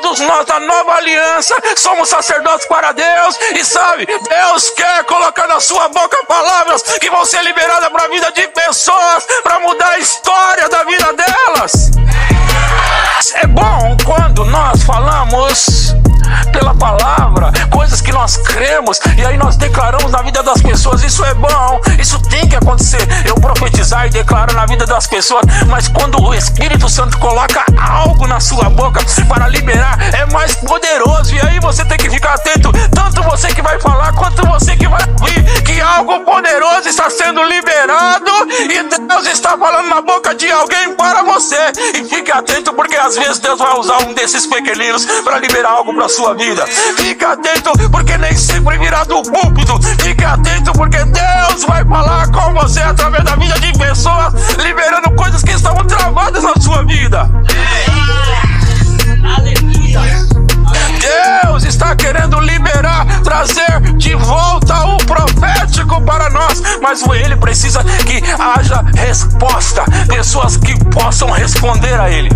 todos nós da nova aliança somos sacerdotes para Deus. E sabe, Deus quer colocar na sua boca palavras que vão ser liberadas para a vida de pessoas, para mudar a história da vida delas. É bom quando nós falamos pela palavra, coisas que nós cremos, e aí nós declaramos na vida das pessoas. Isso é bom, isso tem que acontecer. Eu profetizar e declarar na vida das pessoas, mas quando o Espírito Santo coloca algo na sua boca para liberar, é mais poderoso. E aí você tem que ficar atento, tanto você que vai falar, quanto você que vai ouvir, que algo poderoso está sendo liberado, e Deus está falando na boca de alguém para você. E fique atento, porque às vezes Deus vai usar um desses pequeninos para liberar algo para a sua vida. Fique atento, porque nem sempre virá do púlpito. Fique atento, porque Deus vai falar com você através da vida de pessoas, liberando coisas que estavam travadas na sua vida. Deus está querendo liberar, trazer de volta o profético para nós, mas Ele precisa que haja resposta, pessoas que possam responder a Ele,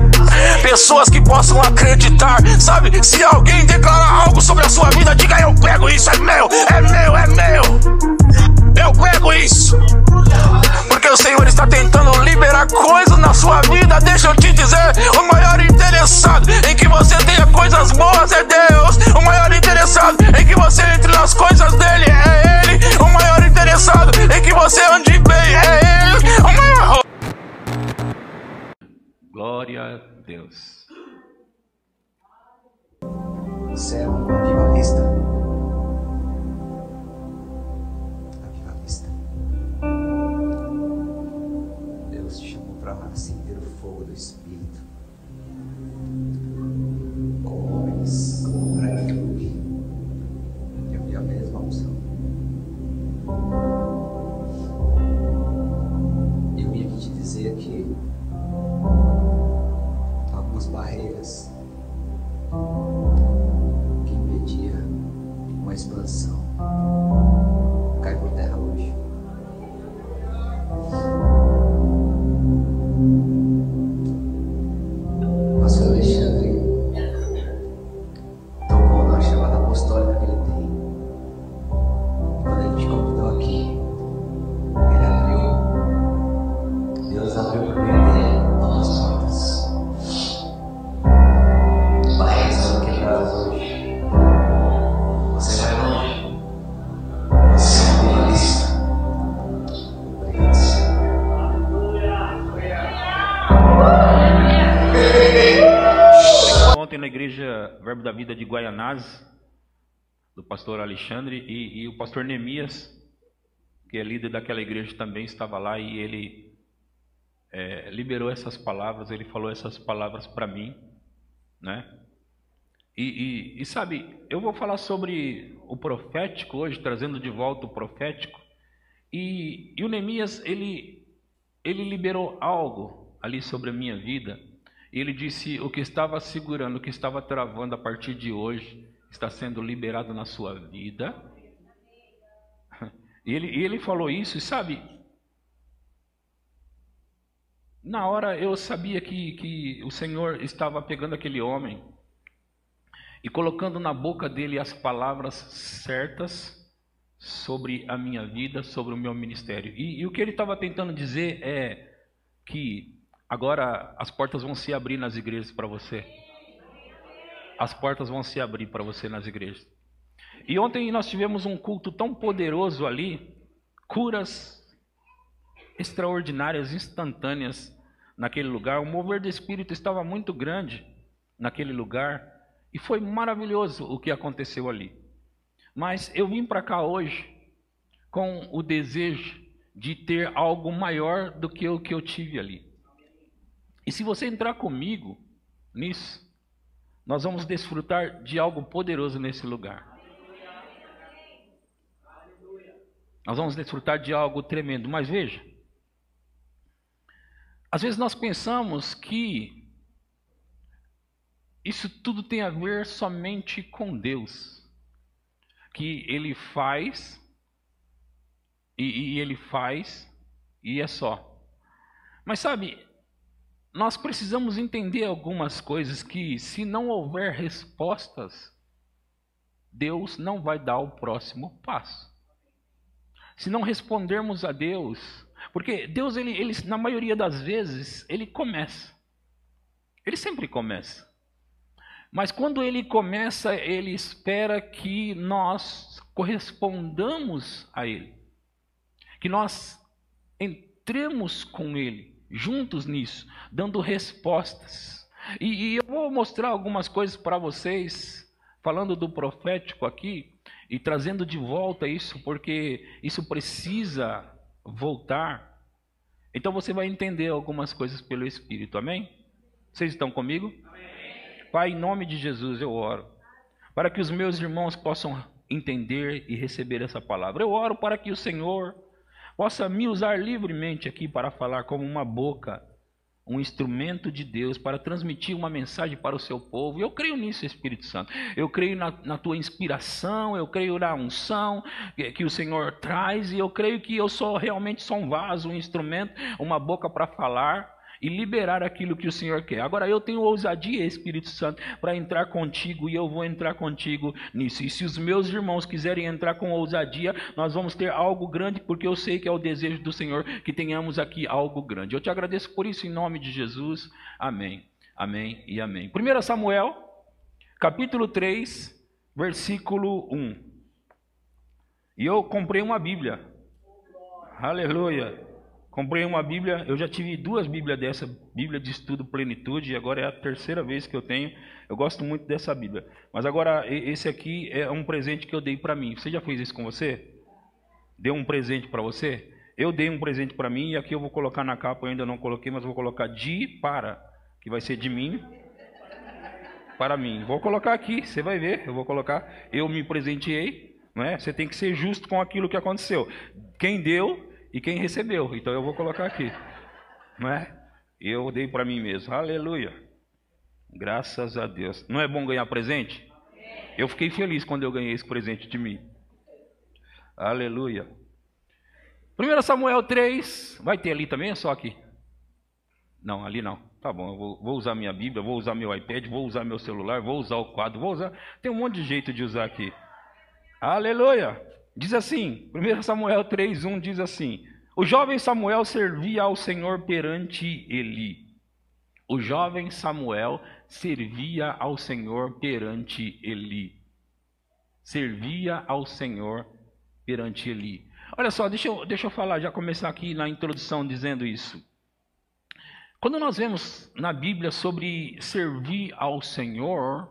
pessoas que possam acreditar. Sabe, se alguém declarar algo sobre a sua vida, diga: eu pego isso, é meu, é meu, é meu, eu pego isso. Porque o Senhor está tentando liberar coisas na sua vida. Deixa eu te dizer, o maior interessado em que você tenha coisas boas é Deus. O maior interessado em que você entre nas coisas dele é Ele. O maior interessado em que você ande bem é Ele. O maior... Glória a Deus. Você é um avivalista? Avivalista. Deus te chamou para acender o fogo do Espírito, com homens para que eu vi a mesma unção. Eu vim aqui te dizer que algumas barreiras que impedia uma expansão cai por terra hoje. Pastor Alexandre tocou na chamada apostólica que ele tem. E quando ele te convidou aqui, ele abriu, Deus abriu por meio dele novas portas. Barreiras são quebradas hoje. Você vai longe. Você é um realista. Obrigado, Senhor. Ontem na igreja Verbo da Vida de Guaianazes, do pastor Alexandre, e o pastor Neemias, que é líder daquela igreja, também estava lá, e ele liberou essas palavras. Ele falou essas palavras para mim, né? E sabe, eu vou falar sobre o profético hoje, trazendo de volta o profético. E o Neemias, ele liberou algo ali sobre a minha vida. Ele disse: o que estava segurando, o que estava travando a partir de hoje, está sendo liberado na sua vida. E ele falou isso, e sabe, na hora eu sabia que o Senhor estava pegando aquele homem e colocando na boca dele as palavras certas sobre a minha vida, sobre o meu ministério. E o que ele estava tentando dizer é que agora as portas vão se abrir nas igrejas para você. As portas vão se abrir para você nas igrejas. E ontem nós tivemos um culto tão poderoso ali, curas extraordinárias, instantâneas naquele lugar. O mover do Espírito estava muito grande naquele lugar e foi maravilhoso o que aconteceu ali. Mas eu vim para cá hoje com o desejo de ter algo maior do que o que eu tive ali. E se você entrar comigo nisso, nós vamos desfrutar de algo poderoso nesse lugar. Nós vamos desfrutar de algo tremendo. Mas veja, às vezes nós pensamos que isso tudo tem a ver somente com Deus. Que Ele faz, e Ele faz, e é só. Mas sabe, nós precisamos entender algumas coisas que, se não houver respostas, Deus não vai dar o próximo passo. Se não respondermos a Deus, porque Deus, ele na maioria das vezes, ele começa. Ele sempre começa. Mas quando ele começa, ele espera que nós correspondamos a ele. Que nós entremos com ele, juntos nisso, dando respostas. E eu vou mostrar algumas coisas para vocês, falando do profético aqui, e trazendo de volta isso, porque isso precisa voltar. Então você vai entender algumas coisas pelo Espírito, amém? Vocês estão comigo? Amém. Pai, em nome de Jesus eu oro, para que os meus irmãos possam entender e receber essa palavra. Eu oro para que o Senhor possa me usar livremente aqui para falar como uma boca, um instrumento de Deus para transmitir uma mensagem para o seu povo. Eu creio nisso, Espírito Santo. Eu creio na tua inspiração, eu creio na unção que o Senhor traz, e eu creio que eu sou realmente só um vaso, um instrumento, uma boca para falar e liberar aquilo que o Senhor quer. Agora eu tenho ousadia, Espírito Santo, para entrar contigo, e eu vou entrar contigo nisso. E se os meus irmãos quiserem entrar com ousadia, nós vamos ter algo grande, porque eu sei que é o desejo do Senhor que tenhamos aqui algo grande. Eu te agradeço por isso em nome de Jesus. Amém, amém e amém. 1 Samuel, capítulo 3, versículo 1. E eu comprei uma Bíblia. Aleluia. Comprei uma Bíblia, eu já tive 2 Bíblias dessa, Bíblia de Estudo Plenitude, e agora é a 3ª vez que eu tenho. Eu gosto muito dessa Bíblia. Mas agora, esse aqui é um presente que eu dei para mim. Você já fez isso com você? Deu um presente para você? Eu dei um presente para mim, e aqui eu vou colocar na capa, eu ainda não coloquei, mas vou colocar que vai ser de mim para mim. Vou colocar aqui, você vai ver, eu vou colocar, eu me presenteei, não é? Você tem que ser justo com aquilo que aconteceu. Quem deu e quem recebeu, então eu vou colocar aqui, não é? Eu dei para mim mesmo, aleluia, graças a Deus. Não é bom ganhar presente? Eu fiquei feliz quando eu ganhei esse presente de mim, aleluia. 1 Samuel 3, vai ter ali também, é só aqui? Não, ali não, tá bom, eu vou usar minha Bíblia, vou usar meu iPad, vou usar meu celular, vou usar o quadro, vou usar, tem um monte de jeito de usar aqui, aleluia. Diz assim, 1 Samuel 3:1 diz assim: o jovem Samuel servia ao Senhor perante Eli. O jovem Samuel servia ao Senhor perante Eli. Servia ao Senhor perante Eli. Olha só, deixa eu falar, já começar aqui na introdução dizendo isso. Quando nós vemos na Bíblia sobre servir ao Senhor,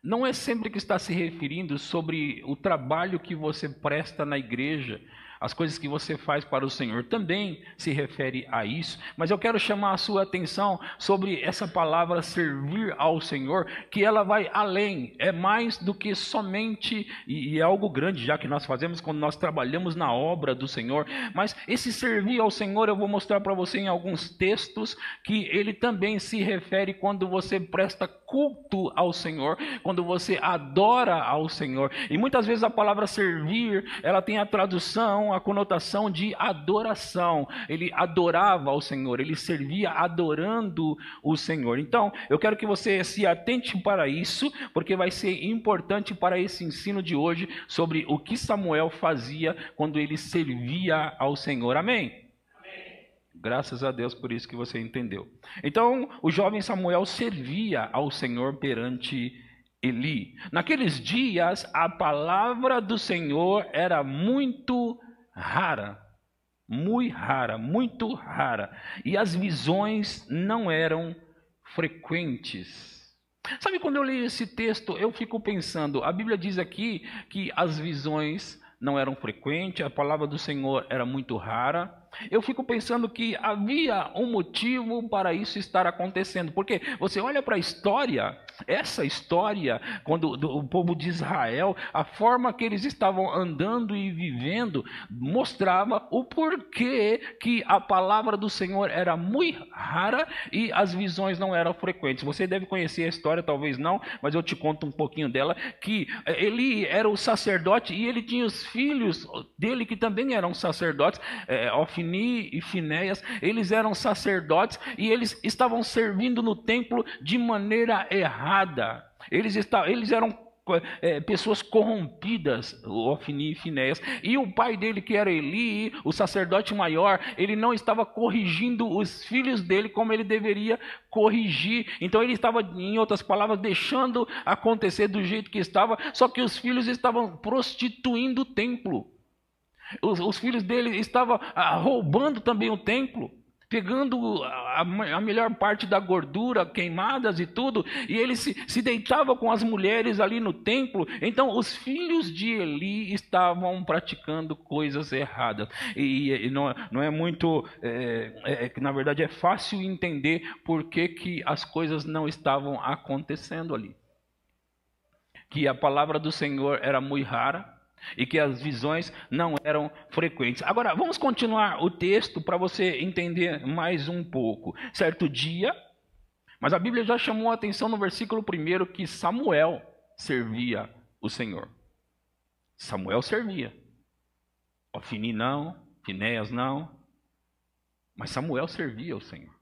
não é sempre que está se referindo sobre o trabalho que você presta na igreja, as coisas que você faz para o Senhor, também se refere a isso, mas eu quero chamar a sua atenção sobre essa palavra servir ao Senhor, que ela vai além, é mais do que somente, e é algo grande já que nós fazemos quando nós trabalhamos na obra do Senhor, mas esse servir ao Senhor eu vou mostrar para você em alguns textos, que ele também se refere quando você presta culto ao Senhor, quando você adora ao Senhor, e muitas vezes a palavra servir, ela tem a tradução, a conotação de adoração. Ele adorava ao Senhor, ele servia adorando o Senhor. Então, eu quero que você se atente para isso, porque vai ser importante para esse ensino de hoje sobre o que Samuel fazia quando ele servia ao Senhor. Amém? Graças a Deus por isso que você entendeu. Então, o jovem Samuel servia ao Senhor perante Eli. Naqueles dias, a palavra do Senhor era muito rara, muito rara, e as visões não eram frequentes. Sabe, quando eu leio esse texto, eu fico pensando, a Bíblia diz aqui que as visões não eram frequentes, a palavra do Senhor era muito rara. Eu fico pensando que havia um motivo para isso estar acontecendo, porque você olha para a história, essa história, quando o povo de Israel, a forma que eles estavam andando e vivendo, mostrava o porquê que a palavra do Senhor era muito rara e as visões não eram frequentes. Você deve conhecer a história, talvez não, mas eu te conto um pouquinho dela, que ele era o sacerdote e ele tinha os filhos dele que também eram sacerdotes, Ofni Ofni e Finéias, eles eram sacerdotes e eles estavam servindo no templo de maneira errada. Eles eram pessoas corrompidas, Ofni e Finéias, e o pai dele, que era Eli, o sacerdote maior, ele não estava corrigindo os filhos dele como ele deveria corrigir. Então ele estava, em outras palavras, deixando acontecer do jeito que estava, só que os filhos estavam prostituindo o templo. Os filhos dele estavam roubando também o templo, pegando a melhor parte da gordura, queimadas e tudo, e ele se deitava com as mulheres ali no templo. Então os filhos de Eli estavam praticando coisas erradas. E não é muito, na verdade é fácil entender por que as coisas não estavam acontecendo ali. Que a palavra do Senhor era muito rara, e que as visões não eram frequentes. Agora, vamos continuar o texto para você entender mais um pouco. Certo dia, mas a Bíblia já chamou a atenção no versículo 1 que Samuel servia o Senhor. Samuel servia. Ofni não, Finéias não, mas Samuel servia o Senhor.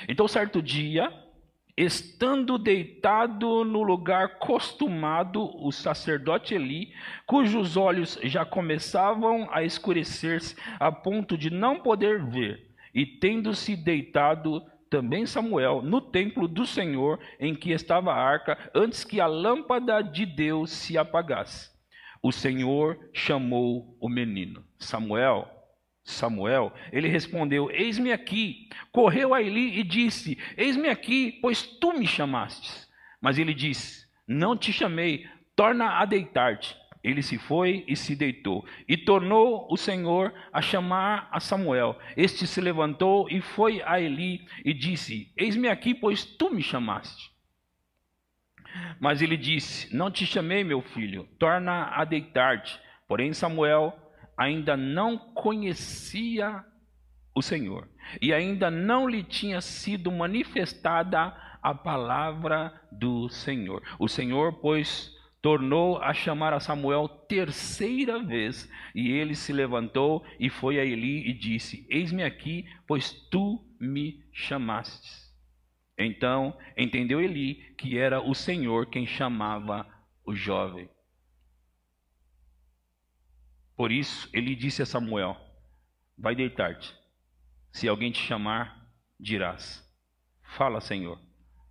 Então, certo dia, estando deitado no lugar costumado, o sacerdote Eli, cujos olhos já começavam a escurecer-se a ponto de não poder ver, e tendo-se deitado também Samuel no templo do Senhor em que estava a arca, antes que a lâmpada de Deus se apagasse, o Senhor chamou o menino: Samuel, Samuel. Ele respondeu: eis-me aqui. Correu a Eli e disse: eis-me aqui, pois tu me chamastes. Mas ele disse: não te chamei, torna a deitar-te. Ele se foi e se deitou. E tornou o Senhor a chamar a Samuel. Este se levantou e foi a Eli e disse: eis-me aqui, pois tu me chamaste. Mas ele disse: não te chamei, meu filho, torna a deitar-te. Porém Samuel ainda não conhecia o Senhor, e ainda não lhe tinha sido manifestada a palavra do Senhor. O Senhor, pois, tornou a chamar a Samuel terceira vez, e ele se levantou e foi a Eli e disse: eis-me aqui, pois tu me chamastes. Então entendeu Eli que era o Senhor quem chamava o jovem. Por isso, ele disse a Samuel: vai deitar-te. Se alguém te chamar, dirás: fala, Senhor,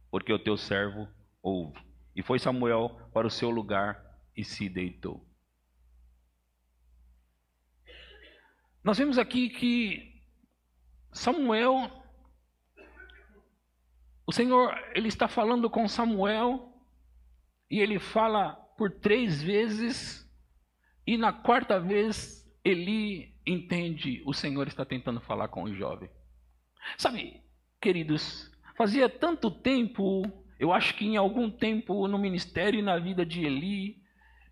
porque o teu servo ouve. E foi Samuel para o seu lugar e se deitou. Nós vemos aqui que Samuel, o Senhor, ele está falando com Samuel, e ele fala por 3 vezes, e na 4ª vez, Eli entende, o Senhor está tentando falar com o jovem. Sabe, queridos, fazia tanto tempo, eu acho que em algum tempo no ministério e na vida de Eli,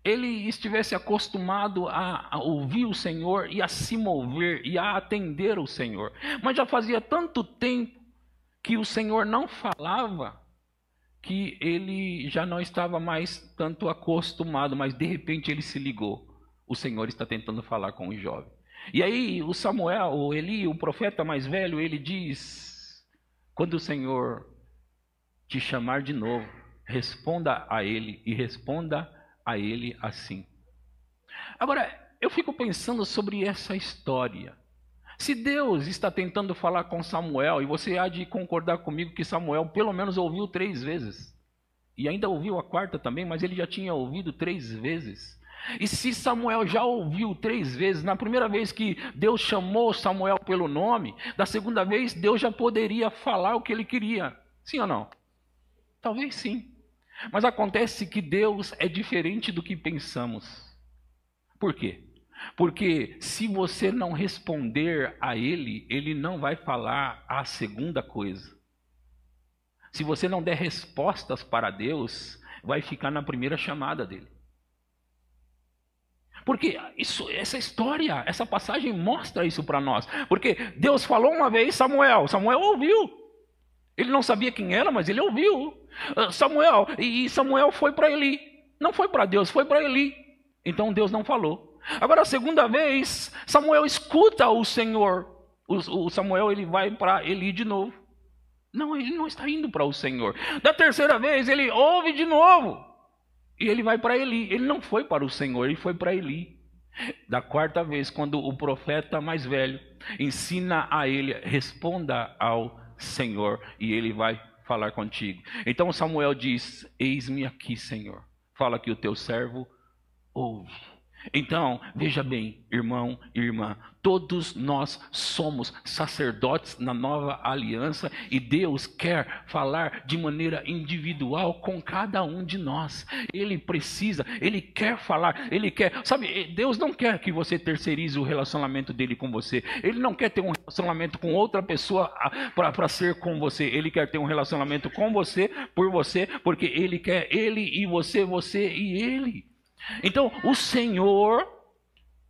ele estivesse acostumado a ouvir o Senhor e a se mover e a atender o Senhor. Mas já fazia tanto tempo que o Senhor não falava, que ele já não estava mais tanto acostumado, mas de repente ele se ligou. O Senhor está tentando falar com o jovem. E aí o Samuel, o Eli, o profeta mais velho, ele diz: quando o Senhor te chamar de novo, responda a ele, e responda a ele assim. Agora, eu fico pensando sobre essa história. Se Deus está tentando falar com Samuel, e você há de concordar comigo que Samuel pelo menos ouviu 3 vezes, e ainda ouviu a 4ª também, mas ele já tinha ouvido 3 vezes. E se Samuel já ouviu 3 vezes, na primeira vez que Deus chamou Samuel pelo nome, da 2ª vez Deus já poderia falar o que ele queria. Sim ou não? Talvez sim. Mas acontece que Deus é diferente do que pensamos. Por quê? Porque se você não responder a Ele, Ele não vai falar a 2ª coisa. Se você não der respostas para Deus, vai ficar na primeira chamada dele. Porque essa história, essa passagem mostra isso para nós. Porque Deus falou uma vez: Samuel ouviu. Ele não sabia quem era, mas ele ouviu. Samuel foi para Eli. Não foi para Deus, foi para Eli. Então Deus não falou. Agora, a segunda vez, Samuel escuta o Senhor. O Samuel, ele vai para Eli de novo. Não, ele não está indo para o Senhor. Da terceira vez, ele ouve de novo. E ele vai para Eli. Ele não foi para o Senhor, ele foi para Eli. Da quarta vez, quando o profeta mais velho ensina a ele, responda ao Senhor, e ele vai falar contigo. Então Samuel diz: eis-me aqui, Senhor. Fala que o teu servo ouve. Então, veja bem, irmão e irmã, todos nós somos sacerdotes na nova aliança e Deus quer falar de maneira individual com cada um de nós. Ele precisa, Ele quer falar, Ele quer, sabe, Deus não quer que você terceirize o relacionamento dele com você. Ele não quer ter um relacionamento com outra pessoa para ser com você. Ele quer ter um relacionamento com você, por você, porque Ele quer Ele e você, você e Ele. Então, o Senhor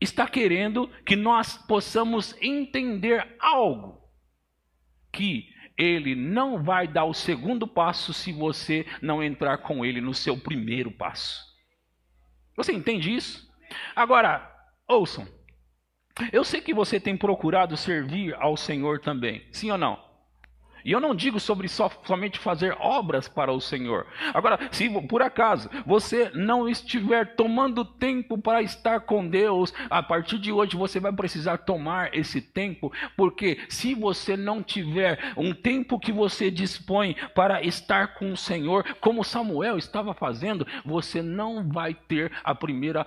está querendo que nós possamos entender algo, que Ele não vai dar o segundo passo se você não entrar com Ele no seu primeiro passo. Você entende isso? Agora, ouçam, eu sei que você tem procurado servir ao Senhor também, sim ou não? E eu não digo sobre somente fazer obras para o Senhor. Agora, se por acaso você não estiver tomando tempo para estar com Deus, a partir de hoje você vai precisar tomar esse tempo, porque se você não tiver um tempo que você dispõe para estar com o Senhor, como Samuel estava fazendo, você não vai ter a primeira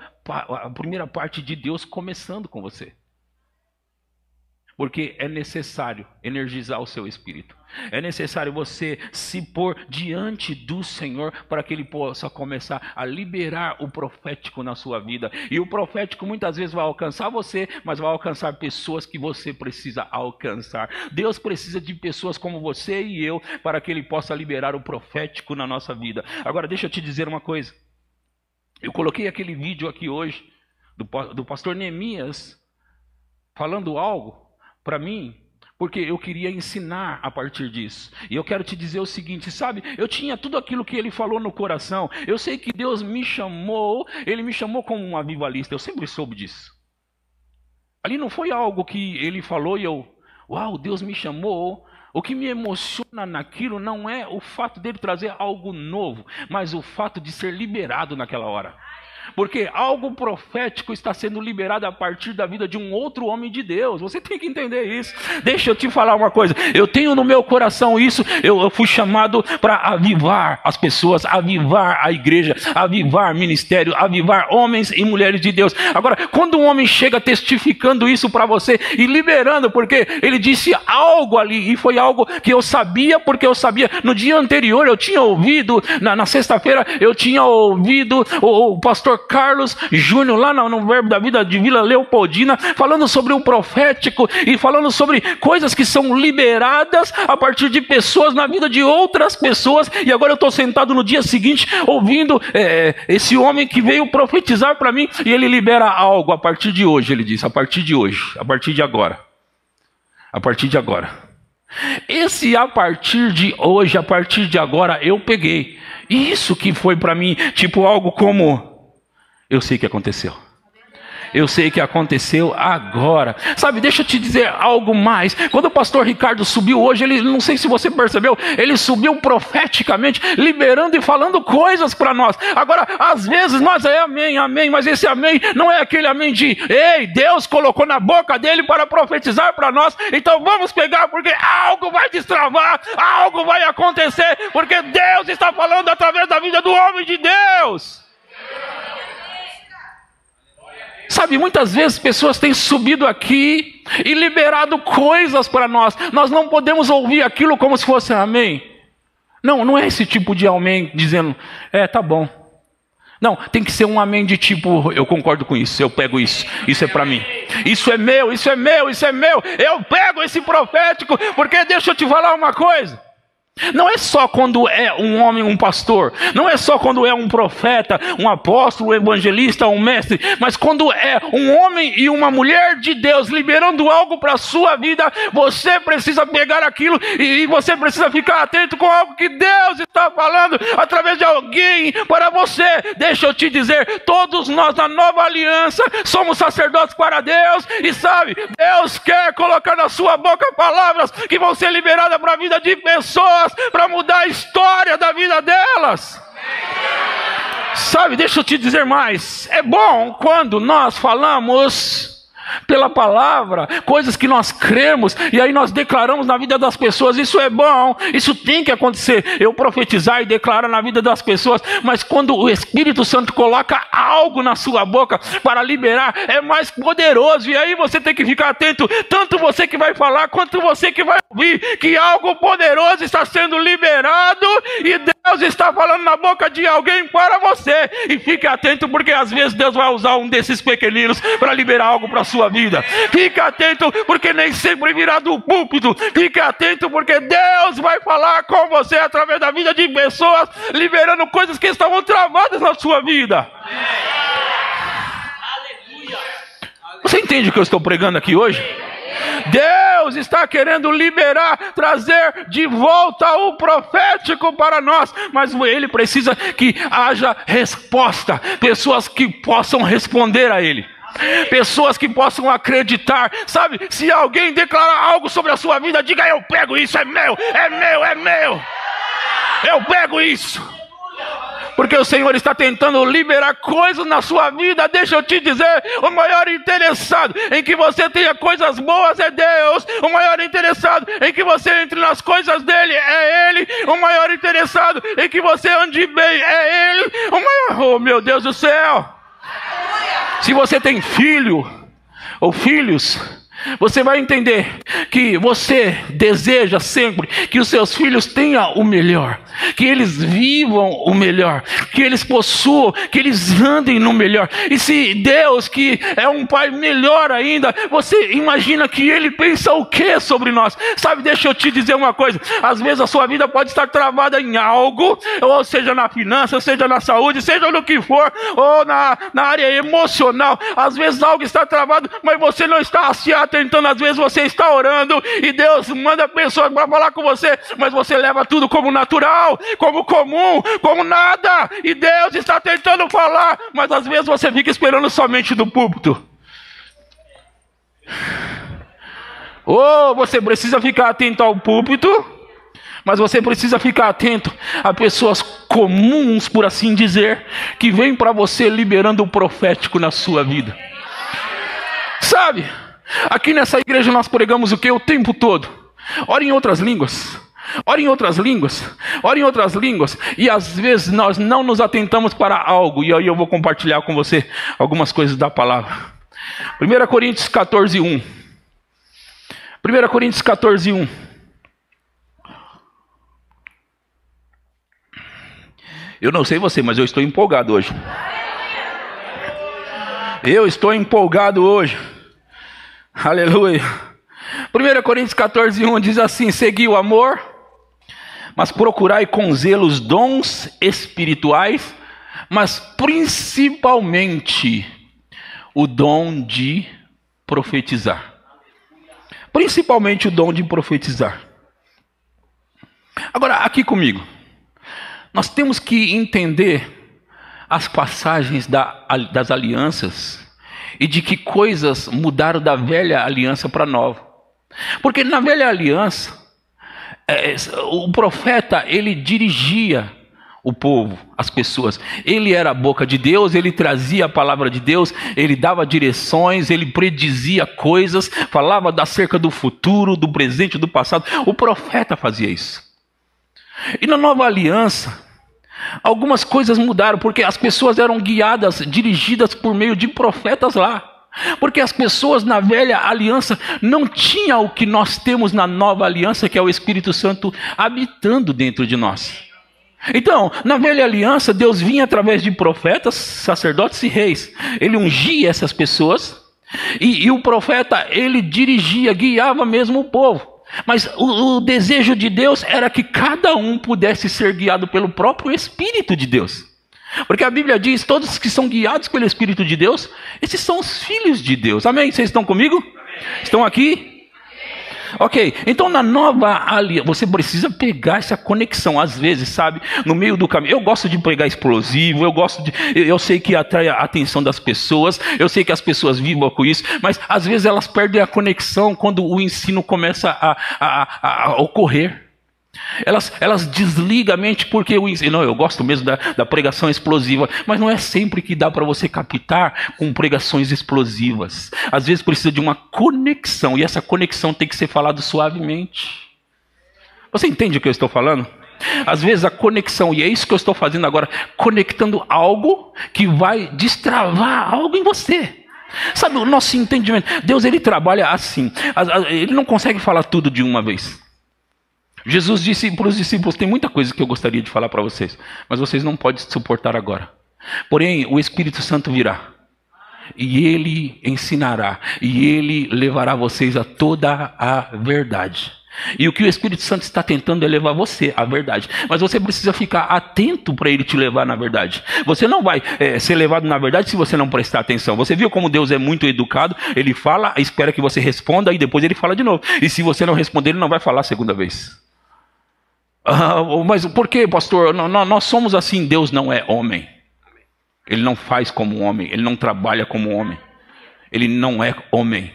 parte de Deus começando com você. Porque é necessário energizar o seu espírito. É necessário você se pôr diante do Senhor para que Ele possa começar a liberar o profético na sua vida. E o profético muitas vezes vai alcançar você, mas vai alcançar pessoas que você precisa alcançar. Deus precisa de pessoas como você e eu para que Ele possa liberar o profético na nossa vida. Agora deixa eu te dizer uma coisa. Eu coloquei aquele vídeo aqui hoje do pastor Neemias falando algo para mim, porque eu queria ensinar a partir disso. E eu quero te dizer o seguinte, sabe? Eu tinha tudo aquilo que ele falou no coração. Eu sei que Deus me chamou, Ele me chamou como um avivalista. Eu sempre soube disso. Ali não foi algo que ele falou e eu, uau, Deus me chamou. O que me emociona naquilo não é o fato dele trazer algo novo, mas o fato de ser liberado naquela hora. Porque algo profético está sendo liberado a partir da vida de um outro homem de Deus. Você tem que entender isso. Deixa eu te falar uma coisa. Eu tenho no meu coração isso. Eu fui chamado para avivar as pessoas, avivar a igreja, avivar ministério, avivar homens e mulheres de Deus. Agora, quando um homem chega testificando isso para você e liberando, porque ele disse algo ali, e foi algo que eu sabia, porque eu sabia. No dia anterior eu tinha ouvido, na sexta-feira eu tinha ouvido o pastor Carlos Júnior lá no Verbo da Vida de Vila Leopoldina, falando sobre o profético e falando sobre coisas que são liberadas a partir de pessoas na vida de outras pessoas. E agora eu estou sentado no dia seguinte ouvindo esse homem que veio profetizar para mim, e ele libera algo a partir de hoje. Ele disse, a partir de hoje, a partir de agora, a partir de agora. Esse a partir de hoje, a partir de agora, eu peguei. Isso que foi para mim, tipo algo como, eu sei que aconteceu. Eu sei que aconteceu agora. Sabe, deixa eu te dizer algo mais. Quando o pastor Ricardo subiu hoje, ele, não sei se você percebeu, ele subiu profeticamente, liberando e falando coisas para nós. Agora, às vezes nós amém, amém, mas esse amém não é aquele amém de, ei, Deus colocou na boca dele para profetizar para nós, então vamos pegar, porque algo vai destravar, algo vai acontecer, porque Deus está falando através da vida do homem de Deus. Sabe, muitas vezes pessoas têm subido aqui e liberado coisas para nós. Nós não podemos ouvir aquilo como se fosse amém. Não, não é esse tipo de amém dizendo, tá bom. Não, tem que ser um amém de tipo, eu concordo com isso, eu pego isso, isso é para mim. Isso é meu, isso é meu, isso é meu. Eu pego esse profético, porque deixa eu te falar uma coisa. Não é só quando é um homem, um pastor. Não é só quando é um profeta, um apóstolo, um evangelista, um mestre. Mas quando é um homem e uma mulher de Deus liberando algo para a sua vida, você precisa pegar aquilo e você precisa ficar atento com algo que Deus está falando através de alguém para você. Deixa eu te dizer, todos nós na nova aliança somos sacerdotes para Deus. E sabe, Deus quer colocar na sua boca palavras que vão ser liberadas para a vida de pessoas, para mudar a história da vida delas. Sabe, deixa eu te dizer mais. É bom quando nós falamos pela palavra, coisas que nós cremos, e aí nós declaramos na vida das pessoas. Isso é bom, isso tem que acontecer, eu profetizar e declarar na vida das pessoas. Mas quando o Espírito Santo coloca algo na sua boca para liberar, é mais poderoso. E aí você tem que ficar atento, tanto você que vai falar, quanto você que vai ouvir, que algo poderoso está sendo liberado, e Deus está falando na boca de alguém para você. E fique atento, porque às vezes Deus vai usar um desses pequeninos para liberar algo para a sua vida. Fique atento, porque nem sempre virá do púlpito. Fique atento, porque Deus vai falar com você através da vida de pessoas, liberando coisas que estavam travadas na sua vida. Você entende o que eu estou pregando aqui hoje? Deus está querendo liberar, trazer de volta o profético para nós, mas Ele precisa que haja resposta, pessoas que possam responder a Ele, pessoas que possam acreditar. Sabe, se alguém declarar algo sobre a sua vida, diga: eu pego isso, é meu, é meu, é meu, eu pego isso. Porque o Senhor está tentando liberar coisas na sua vida. Deixa eu te dizer, o maior interessado em que você tenha coisas boas é Deus. O maior interessado em que você entre nas coisas dele é Ele. O maior interessado em que você ande bem é Ele. O maior... Oh, meu Deus do céu! Se você tem filho ou filhos, você vai entender que você deseja sempre que os seus filhos tenham o melhor, que eles vivam o melhor, que eles possuam, que eles andem no melhor. E se Deus, que é um pai melhor ainda, você imagina que Ele pensa o que sobre nós? Sabe, deixa eu te dizer uma coisa, às vezes a sua vida pode estar travada em algo, ou seja na finança, seja na saúde, seja no que for, ou na área emocional. Às vezes algo está travado, mas você não está se atentando. Às vezes você está orando e Deus manda pessoas para falar com você, mas você leva tudo como natural, como comum, como nada. E Deus está tentando falar, mas às vezes você fica esperando somente do púlpito. Ou você precisa ficar atento ao púlpito, mas você precisa ficar atento a pessoas comuns, por assim dizer, que vêm para você liberando o profético na sua vida. Sabe, aqui nessa igreja nós pregamos o que? O tempo todo. Ore em outras línguas. Ore em outras línguas. Ore em outras línguas. E às vezes nós não nos atentamos para algo. E aí eu vou compartilhar com você algumas coisas da palavra. 1 Coríntios 14, 1. 1 Coríntios 14, 1. Eu não sei você, mas eu estou empolgado hoje. Eu estou empolgado hoje. Aleluia. 1 Coríntios 14, 1 diz assim: segui o amor, mas procurai com zelo os dons espirituais, mas principalmente o dom de profetizar. Principalmente o dom de profetizar. Agora, aqui comigo, nós temos que entender as passagens das alianças e de que coisas mudaram da velha aliança para a nova. Porque na velha aliança, o profeta, ele dirigia o povo, as pessoas. Ele era a boca de Deus, ele trazia a palavra de Deus, ele dava direções, ele predizia coisas, falava acerca do futuro, do presente, do passado. O profeta fazia isso. E na nova aliança, algumas coisas mudaram, porque as pessoas eram guiadas, dirigidas por meio de profetas lá. Porque as pessoas na velha aliança não tinham o que nós temos na nova aliança, que é o Espírito Santo habitando dentro de nós. Então, na velha aliança, Deus vinha através de profetas, sacerdotes e reis. Ele ungia essas pessoas e o profeta, ele dirigia, guiava mesmo o povo. Mas o desejo de Deus era que cada um pudesse ser guiado pelo próprio Espírito de Deus. Porque a Bíblia diz, todos que são guiados pelo Espírito de Deus, esses são os filhos de Deus. Amém? Vocês estão comigo? Amém. Estão aqui? Ok, então na nova aliança, você precisa pegar essa conexão, às vezes, sabe, no meio do caminho. Eu gosto de pregar explosivo, eu sei que atrai a atenção das pessoas, eu sei que as pessoas vibram com isso, mas às vezes elas perdem a conexão quando o ensino começa a ocorrer. Elas desligam a mente porque o ensino, não, eu gosto mesmo da pregação explosiva, mas não é sempre que dá para você captar com pregações explosivas. Às vezes precisa de uma conexão, e essa conexão tem que ser falada suavemente. Você entende o que eu estou falando? Às vezes a conexão, e é isso que eu estou fazendo agora, conectando algo que vai destravar algo em você. Sabe, o nosso entendimento, Deus, ele trabalha assim, ele não consegue falar tudo de uma vez. Jesus disse para os discípulos, tem muita coisa que eu gostaria de falar para vocês, mas vocês não podem suportar agora. Porém, o Espírito Santo virá, e ele ensinará, e ele levará vocês a toda a verdade. E o que o Espírito Santo está tentando é levar você à verdade. Mas você precisa ficar atento para ele te levar na verdade. Você não vai ser levado na verdade se você não prestar atenção. Você viu como Deus é muito educado? Ele fala, espera que você responda, e depois ele fala de novo. E se você não responder, ele não vai falar a segunda vez. Mas por que, pastor? Nós somos assim. Deus não é homem. Ele não faz como homem. Ele não trabalha como homem. Ele não é homem.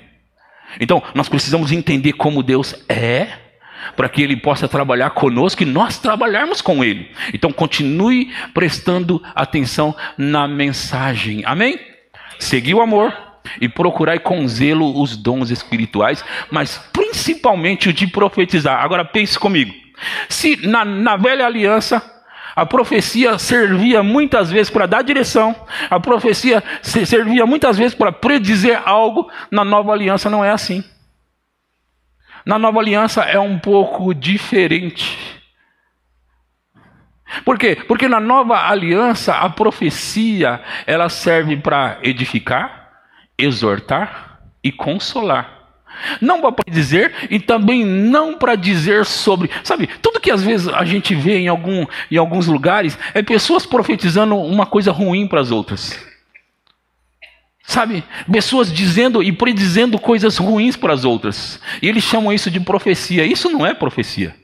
Então, nós precisamos entender como Deus é, para que Ele possa trabalhar conosco e nós trabalharmos com Ele. Então, continue prestando atenção na mensagem. Amém? Seguir o amor e procurai com zelo os dons espirituais, mas principalmente o de profetizar. Agora pense comigo. Se na velha aliança a profecia servia muitas vezes para dar direção, a profecia servia muitas vezes para predizer algo, na nova aliança não é assim. Na nova aliança é um pouco diferente. Por quê? Porque na nova aliança a profecia ela serve para edificar, exortar e consolar. Não para dizer e também não para dizer sobre, sabe, tudo que às vezes a gente vê em alguns lugares é pessoas profetizando uma coisa ruim para as outras. Sabe, pessoas dizendo e predizendo coisas ruins para as outras. E eles chamam isso de profecia. Isso não é profecia.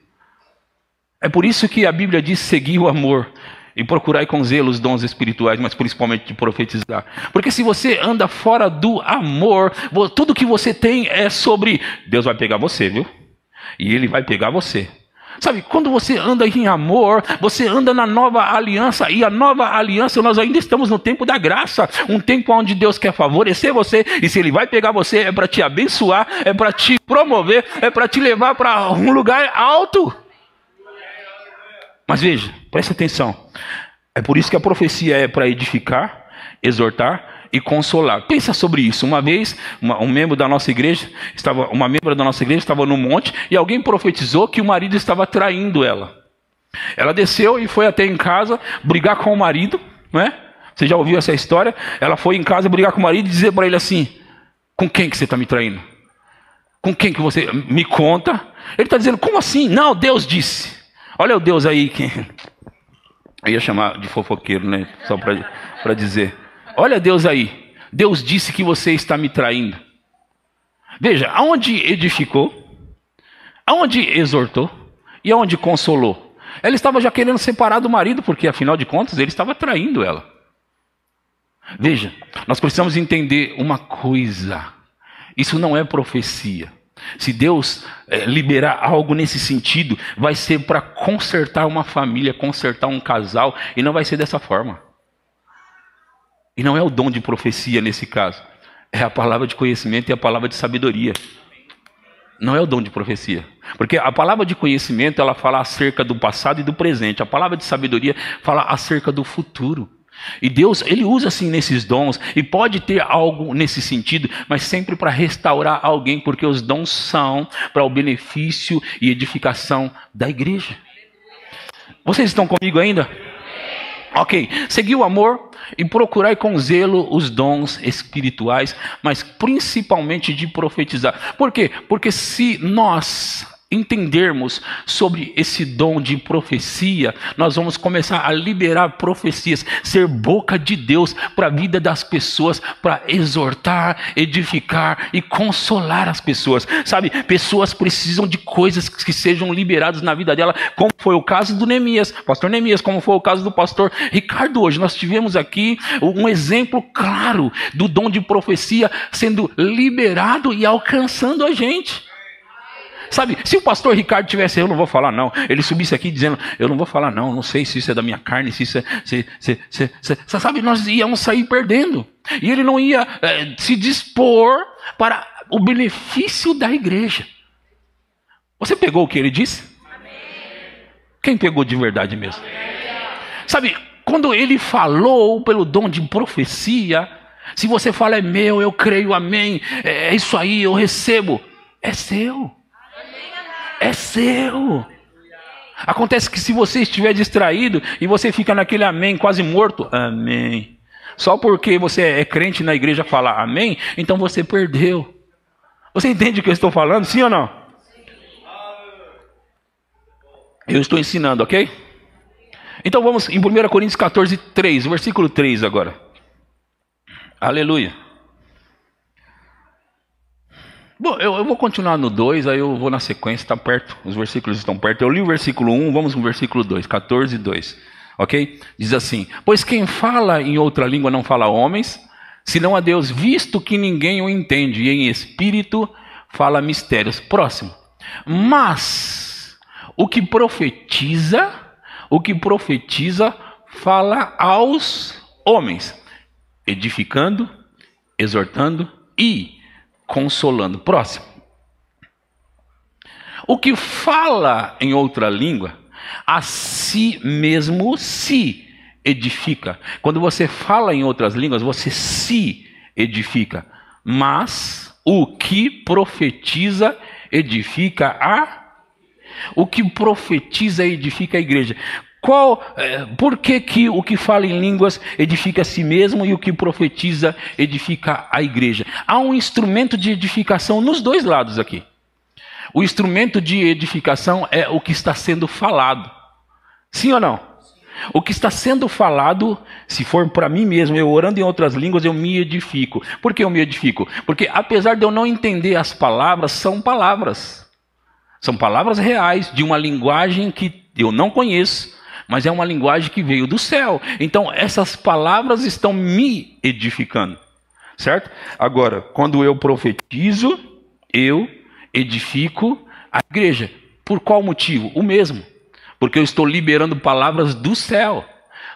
É por isso que a Bíblia diz seguir o amor e procurai com zelo os dons espirituais, mas principalmente de profetizar. Porque se você anda fora do amor, tudo que você tem é sobre Deus vai pegar você, viu? E Ele vai pegar você. Sabe, quando você anda em amor, você anda na nova aliança. E a nova aliança, nós ainda estamos no tempo da graça. Um tempo onde Deus quer favorecer você. E se Ele vai pegar você, é para te abençoar, é para te promover, é para te levar para um lugar alto. Mas veja, preste atenção. É por isso que a profecia é para edificar, exortar e consolar. Pensa sobre isso. Uma vez, uma membro da nossa igreja estava no monte e alguém profetizou que o marido estava traindo ela. Ela desceu e foi até em casa brigar com o marido, não é? Você já ouviu essa história? Ela foi em casa brigar com o marido e dizer para ele assim: com quem que você está me traindo? Com quem que você me conta? Ele está dizendo: como assim? Não, Deus disse. Olha o Deus aí que eu ia chamar de fofoqueiro, né? Só para dizer. Olha Deus aí. Deus disse que você está me traindo. Veja, aonde edificou, aonde exortou e aonde consolou. Ela estava já querendo separar do marido, porque afinal de contas ele estava traindo ela. Veja, nós precisamos entender uma coisa. Isso não é profecia. Se Deus liberar algo nesse sentido, vai ser para consertar uma família, consertar um casal, e não vai ser dessa forma. E não é o dom de profecia nesse caso, é a palavra de conhecimento e a palavra de sabedoria. Não é o dom de profecia, porque a palavra de conhecimento ela fala acerca do passado e do presente, a palavra de sabedoria fala acerca do futuro. E Deus, Ele usa assim nesses dons, e pode ter algo nesse sentido, mas sempre para restaurar alguém, porque os dons são para o benefício e edificação da igreja. Vocês estão comigo ainda? Ok, seguir o amor e procurar com zelo os dons espirituais, mas principalmente de profetizar. Por quê? Porque se nós entendermos sobre esse dom de profecia, nós vamos começar a liberar profecias, ser boca de Deus para a vida das pessoas, para exortar, edificar e consolar as pessoas. Sabe, pessoas precisam de coisas que sejam liberadas na vida dela, como foi o caso do Neemias, pastor Neemias, como foi o caso do pastor Ricardo hoje. Nós tivemos aqui um exemplo claro do dom de profecia sendo liberado e alcançando a gente. Sabe, se o pastor Ricardo tivesse, eu não vou falar não, ele subisse aqui dizendo, eu não vou falar não sei se isso é da minha carne, se isso é, sabe, nós íamos sair perdendo. E ele não ia se dispor para o benefício da igreja. Você pegou o que ele disse? Amém. Quem pegou de verdade mesmo? Amém. Sabe, quando ele falou pelo dom de profecia, se você fala é meu, eu creio, amém, é isso aí, eu recebo, é seu. É seu. Acontece que se você estiver distraído e você fica naquele amém quase morto, amém, só porque você é crente na igreja falar amém, então você perdeu. Você entende o que eu estou falando, sim ou não? Eu estou ensinando, ok? Então vamos em 1 Coríntios 14, 3, versículo 3 agora. Aleluia. Bom, eu vou continuar no 2, aí eu vou na sequência, está perto, os versículos estão perto. Eu li o versículo 1, vamos no versículo 2, 14, 2, ok? Diz assim, pois quem fala em outra língua não fala a homens, senão a Deus, visto que ninguém o entende, e em espírito fala mistérios. Próximo. Mas o que profetiza fala aos homens, edificando, exortando e consolando. Próximo. O que fala em outra língua, a si mesmo se edifica. Quando você fala em outras línguas, você se edifica. Mas o que profetiza edifica o que profetiza edifica a igreja. Por que o que fala em línguas edifica a si mesmo e o que profetiza edifica a igreja? Há um instrumento de edificação nos dois lados aqui. O instrumento de edificação é o que está sendo falado. Sim ou não? O que está sendo falado, se for para mim mesmo, eu orando em outras línguas, eu me edifico. Por que eu me edifico? Porque apesar de eu não entender as palavras, são palavras. São palavras reais, de uma linguagem que eu não conheço, mas é uma linguagem que veio do céu. Então, essas palavras estão me edificando, certo? Agora, quando eu profetizo, eu edifico a igreja. Por qual motivo? O mesmo. Porque eu estou liberando palavras do céu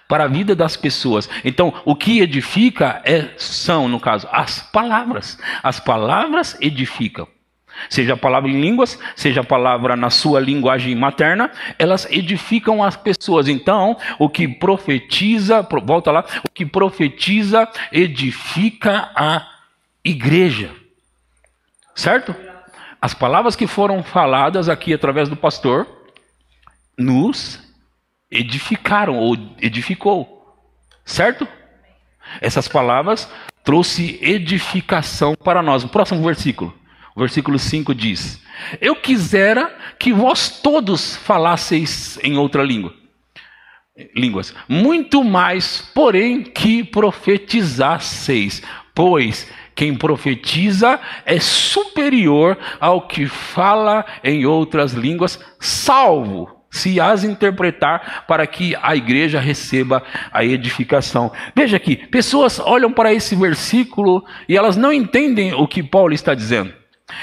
para a vida das pessoas. Então, o que edifica são, no caso, as palavras. As palavras edificam. Seja a palavra em línguas, seja a palavra na sua linguagem materna, elas edificam as pessoas. Então, o que profetiza, volta lá, o que profetiza edifica a igreja. Certo? As palavras que foram faladas aqui através do pastor nos edificaram ou edificou. Certo? Essas palavras trouxe edificação para nós. O próximo versículo. O versículo 5 diz, eu quisera que vós todos falasseis em outra línguas, muito mais, porém, que profetizasseis, pois quem profetiza é superior ao que fala em outras línguas, salvo se as interpretar para que a igreja receba a edificação. Veja aqui, pessoas olham para esse versículo e elas não entendem o que Paulo está dizendo.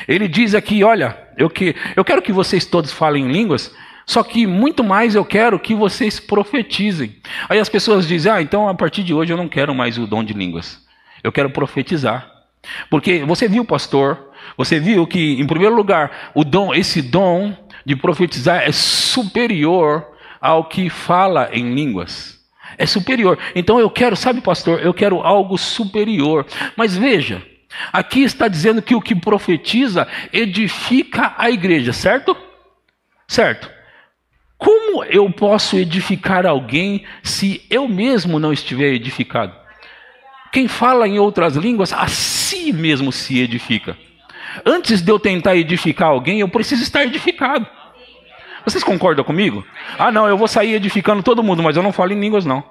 Ele diz aqui, olha, eu quero que vocês todos falem em línguas, só que muito mais eu quero que vocês profetizem. Aí as pessoas dizem, então a partir de hoje eu não quero mais o dom de línguas, eu quero profetizar. Porque você viu, pastor, você viu que em primeiro lugar, esse dom de profetizar é superior ao que fala em línguas. É superior. Então eu quero, sabe, pastor, eu quero algo superior. Mas veja, aqui está dizendo que o que profetiza edifica a igreja, certo? Certo. Como eu posso edificar alguém se eu mesmo não estiver edificado? Quem fala em outras línguas, a si mesmo se edifica. Antes de eu tentar edificar alguém, eu preciso estar edificado. Vocês concordam comigo? Ah, não, eu vou sair edificando todo mundo, mas eu não falo em línguas, não.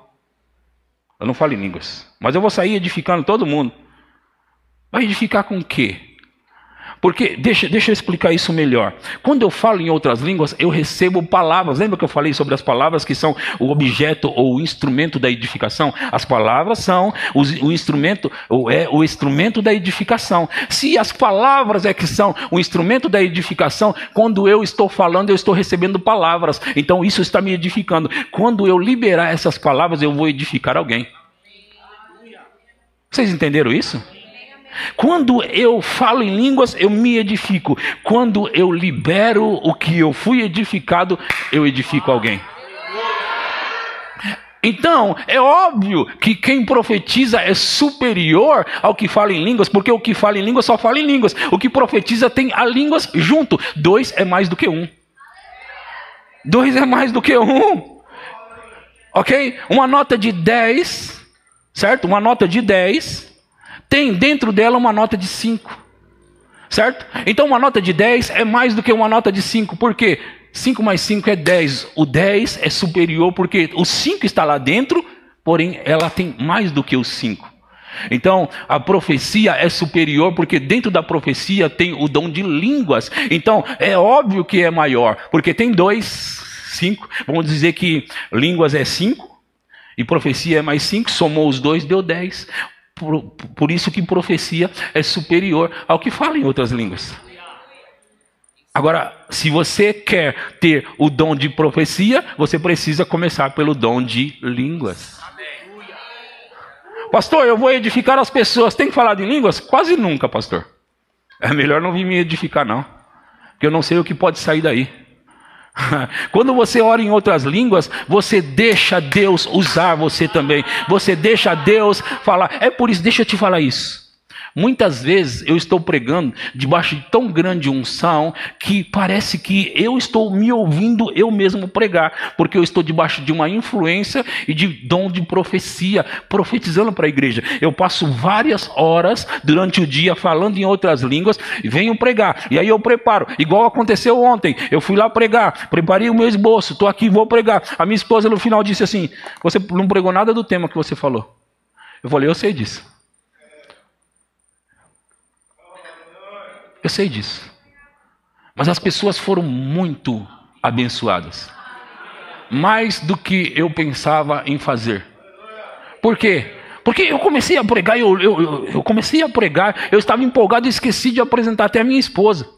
Eu não falo em línguas. Mas eu vou sair edificando todo mundo. Vai edificar com o quê? Porque, deixa eu explicar isso melhor. Quando eu falo em outras línguas, eu recebo palavras. Lembra que eu falei sobre as palavras que são o objeto ou o instrumento da edificação? As palavras são o instrumento, ou é o instrumento da edificação. Se as palavras é que são o instrumento da edificação, quando eu estou falando, eu estou recebendo palavras. Então isso está me edificando. Quando eu liberar essas palavras, eu vou edificar alguém. Vocês entenderam isso? Quando eu falo em línguas, eu me edifico. Quando eu libero o que eu fui edificado, eu edifico alguém. Então, é óbvio que quem profetiza é superior ao que fala em línguas, porque o que fala em línguas só fala em línguas. O que profetiza tem a línguas junto. 2 é mais do que 1. 2 é mais do que 1. Ok? Uma nota de 10, certo? Uma nota de 10... tem dentro dela uma nota de 5, certo? Então uma nota de 10 é mais do que uma nota de 5, por quê? 5 mais 5 é 10, o 10 é superior porque o 5 está lá dentro, porém ela tem mais do que o 5. Então a profecia é superior porque dentro da profecia tem o dom de línguas, então é óbvio que é maior, porque tem 2, 5, vamos dizer que línguas é 5, e profecia é mais 5, somou os dois, deu 10. Por isso que profecia é superior ao que fala em outras línguas. Agora, se você quer ter o dom de profecia, você precisa começar pelo dom de línguas. Pastor, eu vou edificar as pessoas. Tem que falar de línguas? Quase nunca, pastor. É melhor não vir me edificar, não. Porque eu não sei o que pode sair daí. Quando você ora em outras línguas, você deixa Deus usar você também. Você deixa Deus falar. É por isso, deixa eu te falar isso. Muitas vezes eu estou pregando debaixo de tão grande unção que parece que eu estou me ouvindo eu mesmo pregar, porque eu estou debaixo de uma influência e de dom de profecia, profetizando para a igreja. Eu passo várias horas durante o dia falando em outras línguas e venho pregar. E aí eu preparo, igual aconteceu ontem. Eu fui lá pregar, preparei o meu esboço, estou aqui, vou pregar. A minha esposa no final disse assim: você não pregou nada do tema que você falou. Eu falei: eu sei disso. Eu sei disso. Mas as pessoas foram muito abençoadas. Mais do que eu pensava em fazer. Por quê? Porque eu comecei a pregar, eu comecei a pregar, eu estava empolgado e esqueci de apresentar até a minha esposa.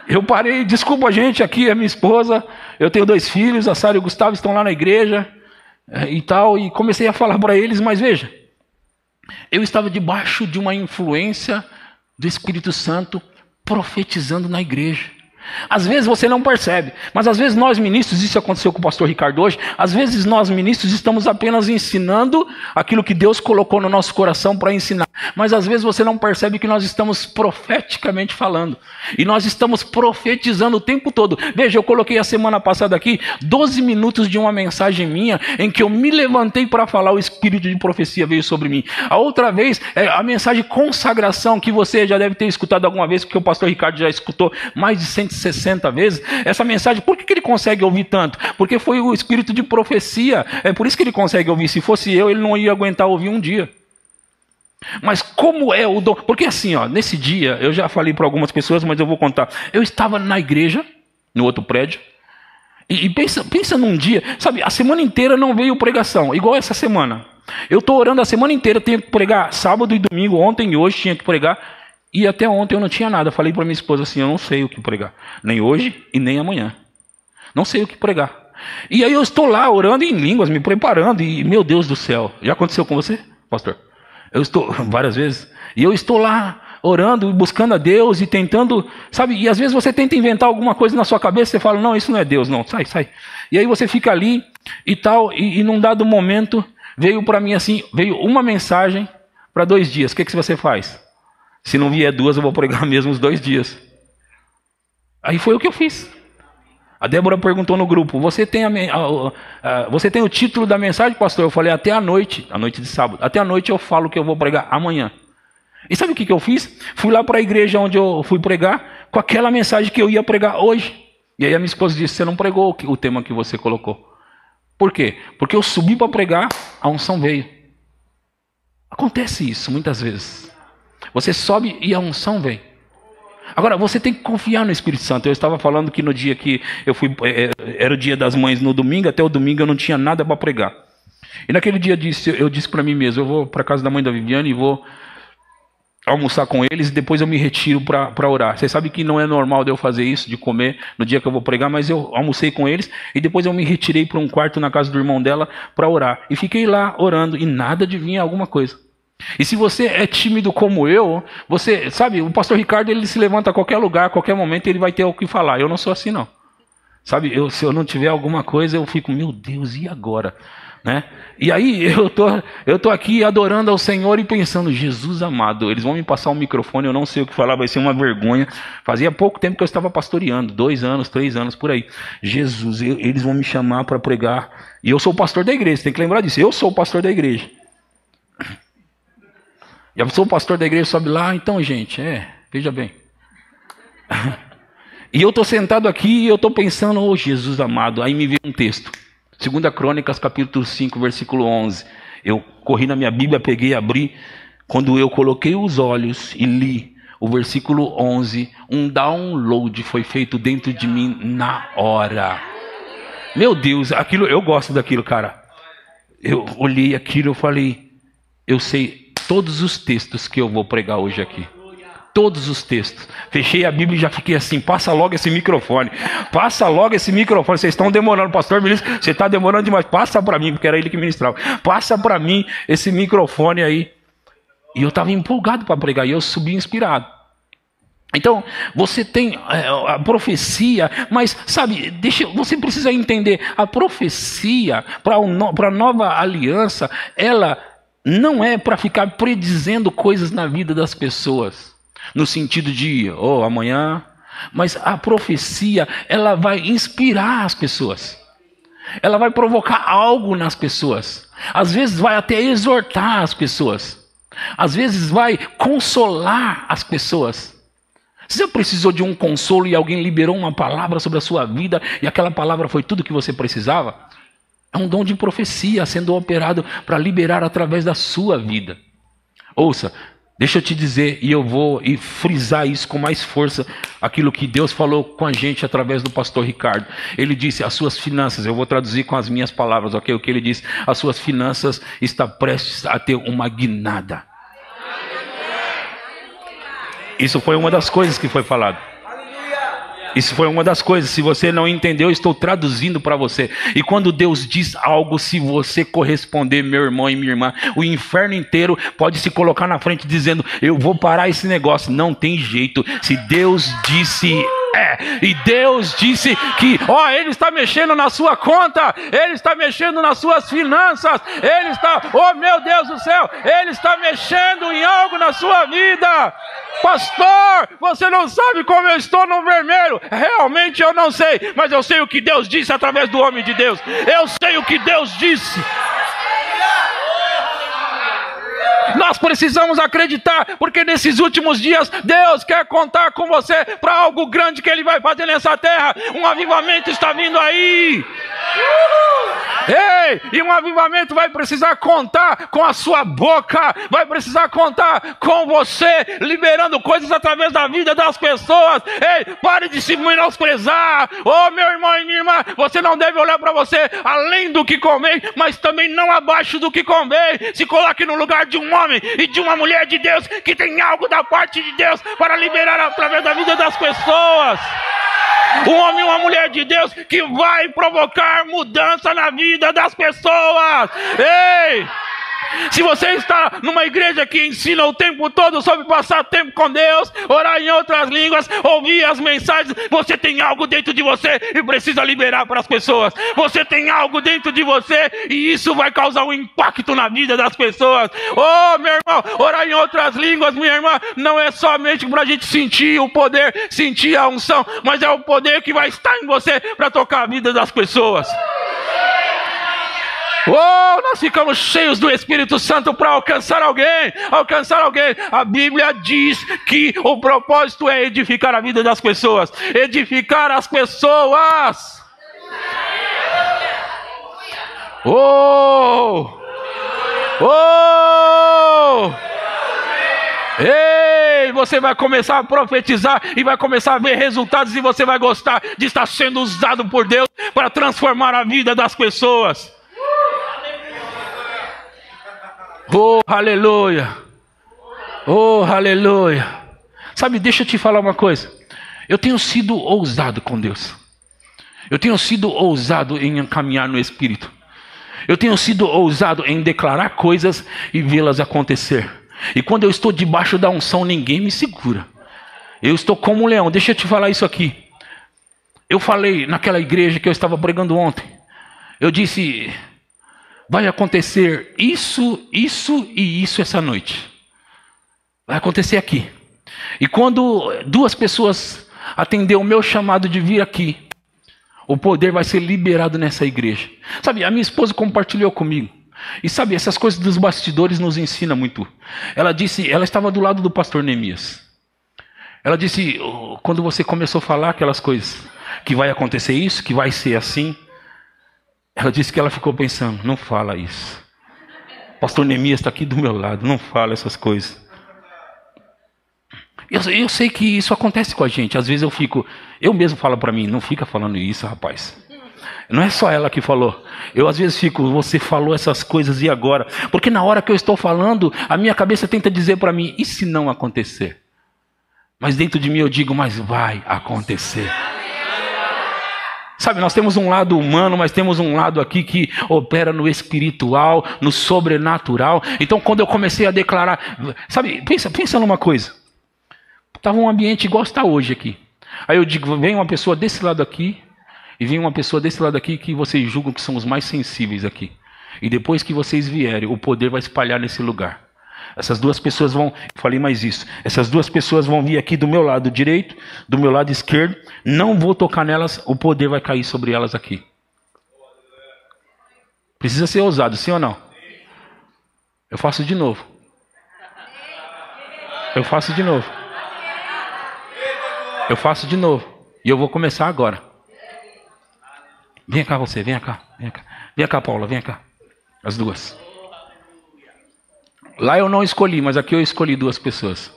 Eu parei, desculpa gente, aqui é minha esposa, eu tenho 2 filhos, a Sara e o Gustavo estão lá na igreja e tal, e comecei a falar para eles, mas veja, eu estava debaixo de uma influência do Espírito Santo profetizando na igreja. Às vezes você não percebe, mas às vezes nós ministros, isso aconteceu com o pastor Ricardo hoje, às vezes nós ministros estamos apenas ensinando aquilo que Deus colocou no nosso coração para ensinar, mas às vezes você não percebe que nós estamos profeticamente falando, e nós estamos profetizando o tempo todo. Veja, eu coloquei a semana passada aqui 12 minutos de uma mensagem minha, em que eu me levantei para falar, o espírito de profecia veio sobre mim. A outra vez, a mensagem consagração, que você já deve ter escutado alguma vez, porque o pastor Ricardo já escutou mais de 160 vezes, essa mensagem. Por que ele consegue ouvir tanto? Porque foi o espírito de profecia, é por isso que ele consegue ouvir. Se fosse eu, ele não ia aguentar ouvir um dia. Mas como é o dom? Porque assim, ó, nesse dia, eu já falei para algumas pessoas, mas eu vou contar. Eu estava na igreja, no outro prédio, e pensa num dia, sabe, a semana inteira não veio pregação, igual essa semana. Eu estou orando a semana inteira, tenho que pregar sábado e domingo, ontem e hoje tinha que pregar, e até ontem eu não tinha nada. Falei para minha esposa assim: eu não sei o que pregar, nem hoje e nem amanhã. Não sei o que pregar. E aí eu estou lá orando em línguas, me preparando, e meu Deus do céu, já aconteceu com você, pastor? Eu estou várias vezes, e eu estou lá orando, buscando a Deus e tentando, sabe, e às vezes você tenta inventar alguma coisa na sua cabeça, você fala: não, isso não é Deus, não, sai. E aí você fica ali e tal, e num dado momento veio para mim assim, veio uma mensagem para 2 dias. O que você faz? Se não vier 2, eu vou pregar mesmo os 2 dias. Aí foi o que eu fiz. A Débora perguntou no grupo: você tem o título da mensagem, pastor? Eu falei: até a noite de sábado. Até a noite eu falo que eu vou pregar amanhã. E sabe o que eu fiz? Fui lá para a igreja onde eu fui pregar, com aquela mensagem que eu ia pregar hoje. E aí a minha esposa disse, você não pregou o tema que você colocou. Por quê? Porque eu subi para pregar, a unção veio. Acontece isso muitas vezes. Você sobe e a unção vem. Agora, você tem que confiar no Espírito Santo. Eu estava falando que no dia que eu fui, era o dia das mães no domingo, até o domingo eu não tinha nada para pregar. E naquele dia eu disse para mim mesmo, eu vou para a casa da mãe da Viviane e vou almoçar com eles e depois eu me retiro para orar. Você sabe que não é normal de eu fazer isso, de comer no dia que eu vou pregar, mas eu almocei com eles e depois eu me retirei para um quarto na casa do irmão dela para orar. E fiquei lá orando e nada de vir alguma coisa. E se você é tímido como eu, você sabe, o pastor Ricardo ele se levanta a qualquer lugar, a qualquer momento ele vai ter o que falar. Eu não sou assim não. Sabe, se eu não tiver alguma coisa eu fico, meu Deus, e agora? Né? E aí eu tô aqui adorando ao Senhor e pensando, Jesus amado, eles vão me passar um microfone, eu não sei o que falar, vai ser uma vergonha. Fazia pouco tempo que eu estava pastoreando, 2 anos, 3 anos, por aí. Jesus, eles vão me chamar para pregar. E eu sou o pastor da igreja, tem que lembrar disso, eu sou o pastor da igreja. E eu sou o pastor da igreja, sobe lá, então gente, veja bem. E eu estou sentado aqui e eu estou pensando, oh Jesus amado, aí me veio um texto. 2 Crônicas, capítulo 5, versículo 11. Eu corri na minha Bíblia, peguei, abri. Quando eu coloquei os olhos e li o versículo 11, um download foi feito dentro de mim na hora. Meu Deus, aquilo, eu gosto daquilo, cara. Eu olhei aquilo, eu falei, eu sei todos os textos que eu vou pregar hoje aqui. Todos os textos. Fechei a Bíblia e já fiquei assim, passa logo esse microfone. Passa logo esse microfone. Vocês estão demorando, pastor ministro, você está demorando demais. Passa para mim, porque era ele que ministrava. Passa para mim esse microfone aí. E eu estava empolgado para pregar e eu subi inspirado. Então, você tem a profecia, mas sabe, você precisa entender, a profecia para a nova aliança, ela não é para ficar predizendo coisas na vida das pessoas. No sentido de, amanhã. Mas a profecia, ela vai inspirar as pessoas. Ela vai provocar algo nas pessoas. Às vezes vai até exortar as pessoas. Às vezes vai consolar as pessoas. Você já precisou de um consolo e alguém liberou uma palavra sobre a sua vida e aquela palavra foi tudo que você precisava? É um dom de profecia sendo operado para liberar através da sua vida. Ouça. Deixa eu te dizer, e eu vou frisar isso com mais força, aquilo que Deus falou com a gente através do pastor Ricardo. Ele disse, as suas finanças, eu vou traduzir com as minhas palavras, ok? O que ele disse, as suas finanças estão prestes a ter uma guinada. Isso foi uma das coisas que foi falado. Isso foi uma das coisas, se você não entendeu, eu estou traduzindo para você. E quando Deus diz algo, se você corresponder, meu irmão e minha irmã, o inferno inteiro pode se colocar na frente dizendo, eu vou parar esse negócio. Não tem jeito. Se Deus disse... E Deus disse que, Ele está mexendo na sua conta, Ele está mexendo nas suas finanças, Ele está, meu Deus do céu, Ele está mexendo em algo na sua vida. Pastor, você não sabe como eu estou no vermelho. Realmente eu não sei, mas eu sei o que Deus disse através do homem de Deus. Eu sei o que Deus disse. Nós precisamos acreditar, porque nesses últimos dias Deus quer contar com você para algo grande que Ele vai fazer nessa terra. Um avivamento está vindo aí. Ei, e um avivamento vai precisar contar com a sua boca, vai precisar contar com você, liberando coisas através da vida das pessoas. Ei, pare de se menosprezar. Meu irmão e minha irmã, você não deve olhar para você além do que convém, mas também não abaixo do que convém. Se coloque no lugar de um homem e de uma mulher de Deus que tem algo da parte de Deus para liberar através da vida das pessoas. Um homem e uma mulher de Deus que vai provocar mudança na vida das pessoas. Ei! Se você está numa igreja que ensina o tempo todo sobre passar tempo com Deus, orar em outras línguas, ouvir as mensagens, você tem algo dentro de você e precisa liberar para as pessoas. Você tem algo dentro de você e isso vai causar um impacto na vida das pessoas. Meu irmão, orar em outras línguas, minha irmã, não é somente para a gente sentir o poder, sentir a unção, mas é o poder que vai estar em você para tocar a vida das pessoas. Oh, nós ficamos cheios do Espírito Santo para alcançar alguém, alcançar alguém. A Bíblia diz que o propósito é edificar a vida das pessoas, edificar as pessoas. Oh! Oh! Ei, você vai começar a profetizar e vai começar a ver resultados, e você vai gostar de estar sendo usado por Deus para transformar a vida das pessoas. Oh, aleluia. Oh, aleluia. Sabe, deixa eu te falar uma coisa. Eu tenho sido ousado com Deus. Eu tenho sido ousado em caminhar no Espírito. Eu tenho sido ousado em declarar coisas e vê-las acontecer. E quando eu estou debaixo da unção, ninguém me segura. Eu estou como um leão. Deixa eu te falar isso aqui. Eu falei naquela igreja que eu estava pregando ontem. Eu disse: vai acontecer isso, isso e isso essa noite. Vai acontecer aqui. E quando 2 pessoas atenderam o meu chamado de vir aqui, o poder vai ser liberado nessa igreja. Sabe, a minha esposa compartilhou comigo. E sabe, essas coisas dos bastidores nos ensinam muito. Ela disse, ela estava do lado do pastor Neemias. Ela disse, quando você começou a falar aquelas coisas, que vai acontecer isso, que vai ser assim, ela disse que ela ficou pensando: não fala isso. Pastor Neemias está aqui do meu lado, não fala essas coisas. Eu sei que isso acontece com a gente. Às vezes eu mesmo falo para mim: não fica falando isso, rapaz. Não é só ela que falou. Eu às vezes fico: você falou essas coisas, e agora? Porque na hora que eu estou falando, a minha cabeça tenta dizer para mim: e se não acontecer? Mas dentro de mim eu digo: mas vai acontecer. Sabe, nós temos um lado humano, mas temos um lado aqui que opera no espiritual, no sobrenatural. Então quando eu comecei a declarar, sabe, pensa numa coisa. Estava um ambiente igual está hoje aqui. Aí eu digo: vem uma pessoa desse lado aqui, e vem uma pessoa desse lado aqui, que vocês julgam que são os mais sensíveis aqui. E depois que vocês vierem, o poder vai espalhar nesse lugar. Essas 2 pessoas vão, falei mais isso, essas 2 pessoas vão vir aqui do meu lado direito, do meu lado esquerdo. Não vou tocar nelas, o poder vai cair sobre elas aqui. Precisa ser ousado, sim ou não? Eu faço de novo. Eu faço de novo. Eu faço de novo. E eu vou começar agora. Vem cá você, vem cá. Vem cá, Paula, vem cá. As 2. Lá eu não escolhi, mas aqui eu escolhi 2 pessoas.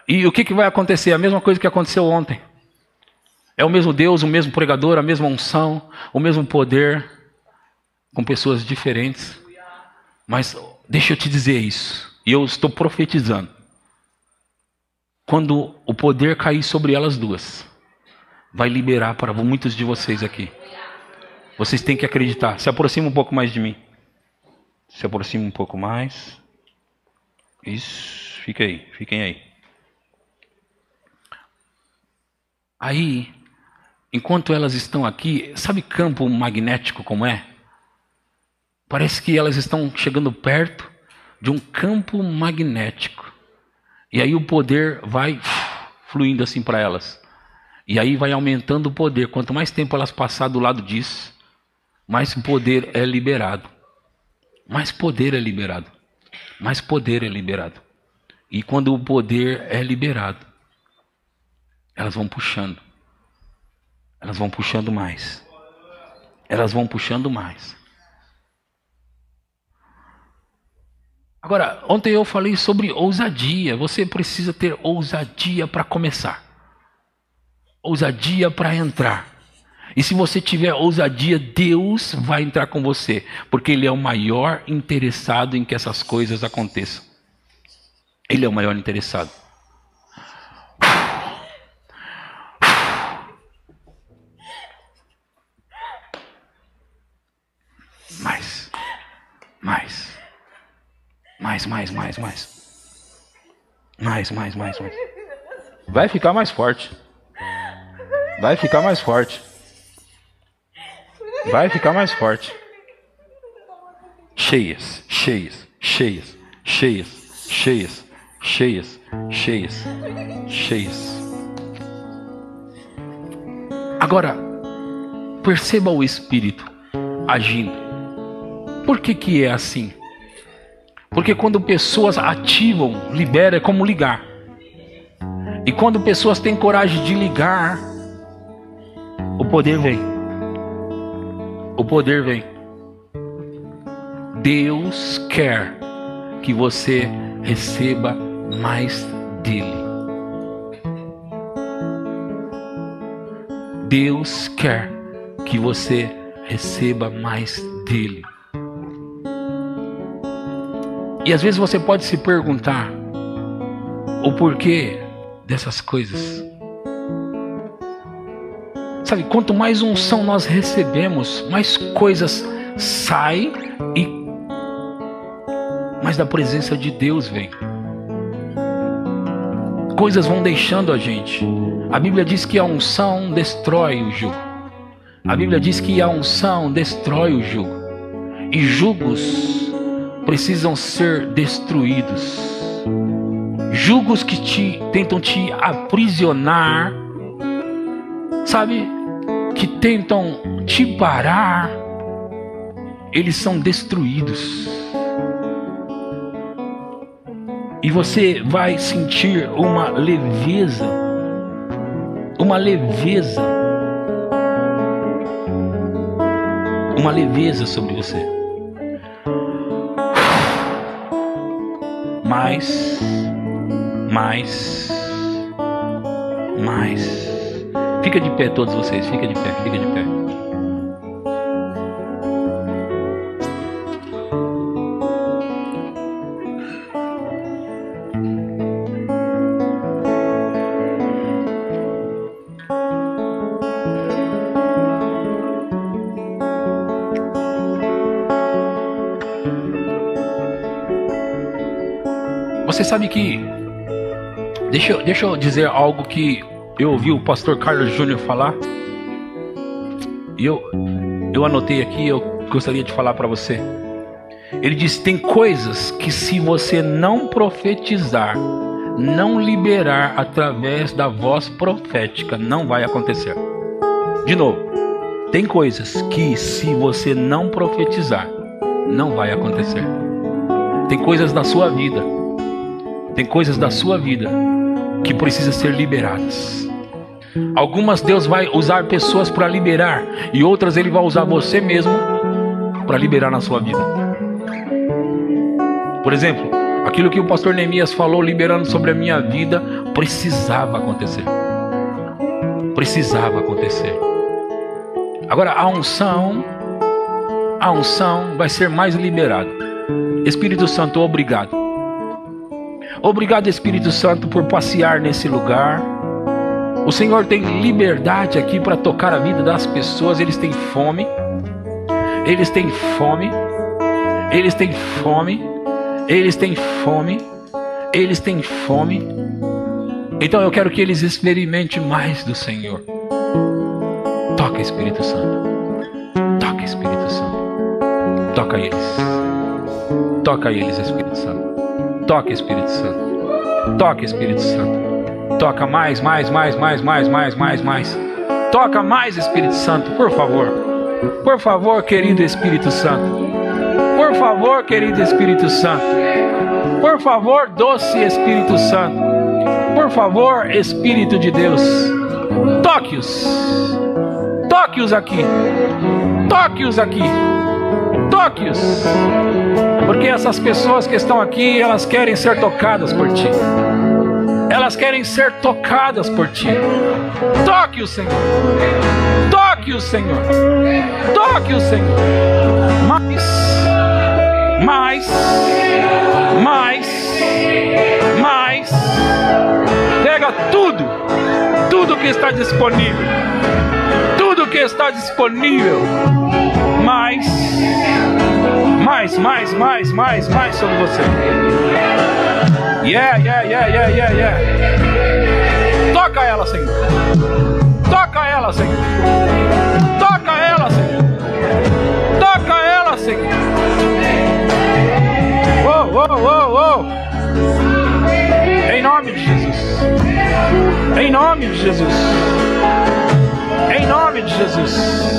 E o que vai acontecer? A mesma coisa que aconteceu ontem. É o mesmo Deus, o mesmo pregador, a mesma unção, o mesmo poder, com pessoas diferentes. Mas deixa eu te dizer isso, e eu estou profetizando. Quando o poder cair sobre elas 2, vai liberar para muitos de vocês aqui. Vocês têm que acreditar. Se aproxima um pouco mais de mim. Se aproxima um pouco mais. Isso, fiquem aí. Aí, enquanto elas estão aqui, sabe campo magnético como é? Parece que elas estão chegando perto de um campo magnético. E aí o poder vai fluindo assim para elas. E aí vai aumentando o poder. Quanto mais tempo elas passar do lado disso, mais poder é liberado. Mais poder é liberado. Mais poder é liberado. E quando o poder é liberado, elas vão puxando. Elas vão puxando mais. Elas vão puxando mais. Agora, ontem eu falei sobre ousadia. Você precisa ter ousadia para começar. Ousadia para entrar. E se você tiver ousadia, Deus vai entrar com você, porque Ele é o maior interessado em que essas coisas aconteçam. Ele é o maior interessado. Mais. Vai ficar mais forte. Vai ficar mais forte. Vai ficar mais forte. Cheias. Agora, perceba o Espírito agindo. Por que é assim? Porque quando pessoas ativam, libera, é como ligar. E quando pessoas têm coragem de ligar, o poder vem. O poder vem. Deus quer que você receba mais dele. Deus quer que você receba mais dele. E às vezes você pode se perguntar o porquê dessas coisas. Sabe, quanto mais unção nós recebemos, mais coisas saem e mais da presença de Deus vem. Coisas vão deixando a gente. A Bíblia diz que a unção destrói o jugo. A Bíblia diz que a unção destrói o jugo. E jugos precisam ser destruídos. Jugos que tentam te aprisionar, sabe, que tentam te parar, eles são destruídos. E você vai sentir uma leveza, uma leveza sobre você. Mais. Fica de pé todos vocês, fica de pé. Você sabe que, deixa eu dizer algo que eu ouvi o pastor Carlos Júnior falar, e eu anotei aqui, eu gostaria de falar para você. Ele disse: tem coisas que se você não profetizar, não liberar através da voz profética, não vai acontecer. De novo, tem coisas que se você não profetizar, não vai acontecer. Tem coisas na sua vida, que precisam ser liberadas. Algumas Deus vai usar pessoas para liberar, e outras Ele vai usar você mesmo para liberar na sua vida. Por exemplo, aquilo que o pastor Neemias falou, liberando sobre a minha vida, precisava acontecer. Agora a unção vai ser mais liberada. Espírito Santo, obrigado. Obrigado, Espírito Santo, por passear nesse lugar. O Senhor tem liberdade aqui para tocar a vida das pessoas. Eles têm fome. Então eu quero que eles experimentem mais do Senhor. Toca, Espírito Santo. Toca eles, Espírito Santo. Toca, Espírito Santo. Toca mais. Toca mais, Espírito Santo, por favor. Por favor, querido Espírito Santo. Por favor, querido Espírito Santo. Por favor, doce Espírito Santo. Por favor, Espírito de Deus. Toque-os aqui. Porque essas pessoas que estão aqui, elas querem ser tocadas por Ti. Toque o Senhor. Mais. Pega tudo que está disponível. Mais sobre você. Yeah. Toca ela, Senhor. Oh. Em nome de Jesus.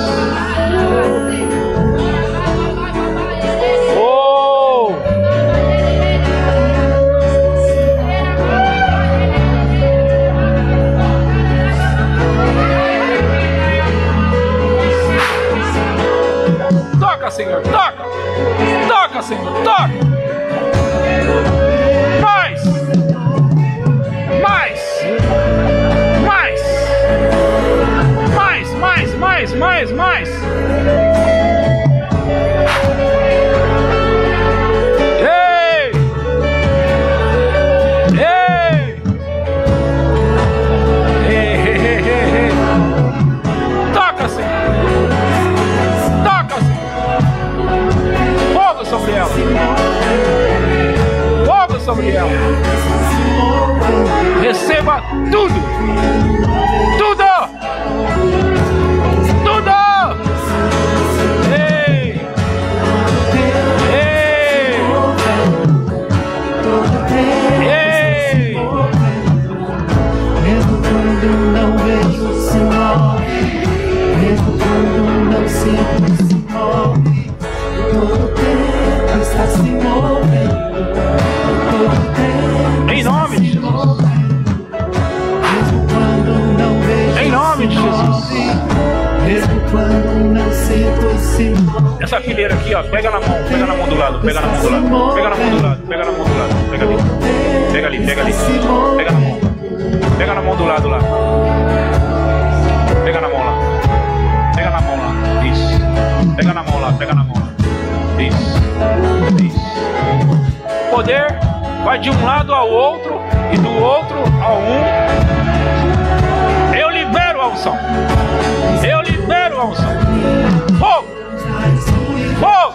Toca, Senhor, toca. Mais. Mais. Mais. Mais, mais, mais, mais, mais. Ei! Ei! Ei! Toca, Senhor. Toca, Senhor. Fogo sobre ela. Fogo sobre ela. Receba tudo. Tudo. Tudo. Ei. Ei. Ei. Mesmo quando não vejo sinal, mesmo quando não sinto se move, todo tempo está se movendo, todo tempo. Em nome de Jesus. Mesmo quando não vejo Em nome de Jesus. mesmo quando não sinto se move. Essa fileira aqui, ó, pega na mão do lado, pega na mão do lado, pega na mão do lado, pega na mão do lado, pega ali, pega ali, pega ali, pega na mão, pega na mão do lado lá, pega na mão lá, pega na mão lá, isso, pega na mão lá, pega na mão lá, isso, isso. Poder vai de um lado ao outro e do outro ao um. Eu libero a unção, eu libero a unção. Fogo! Fogo!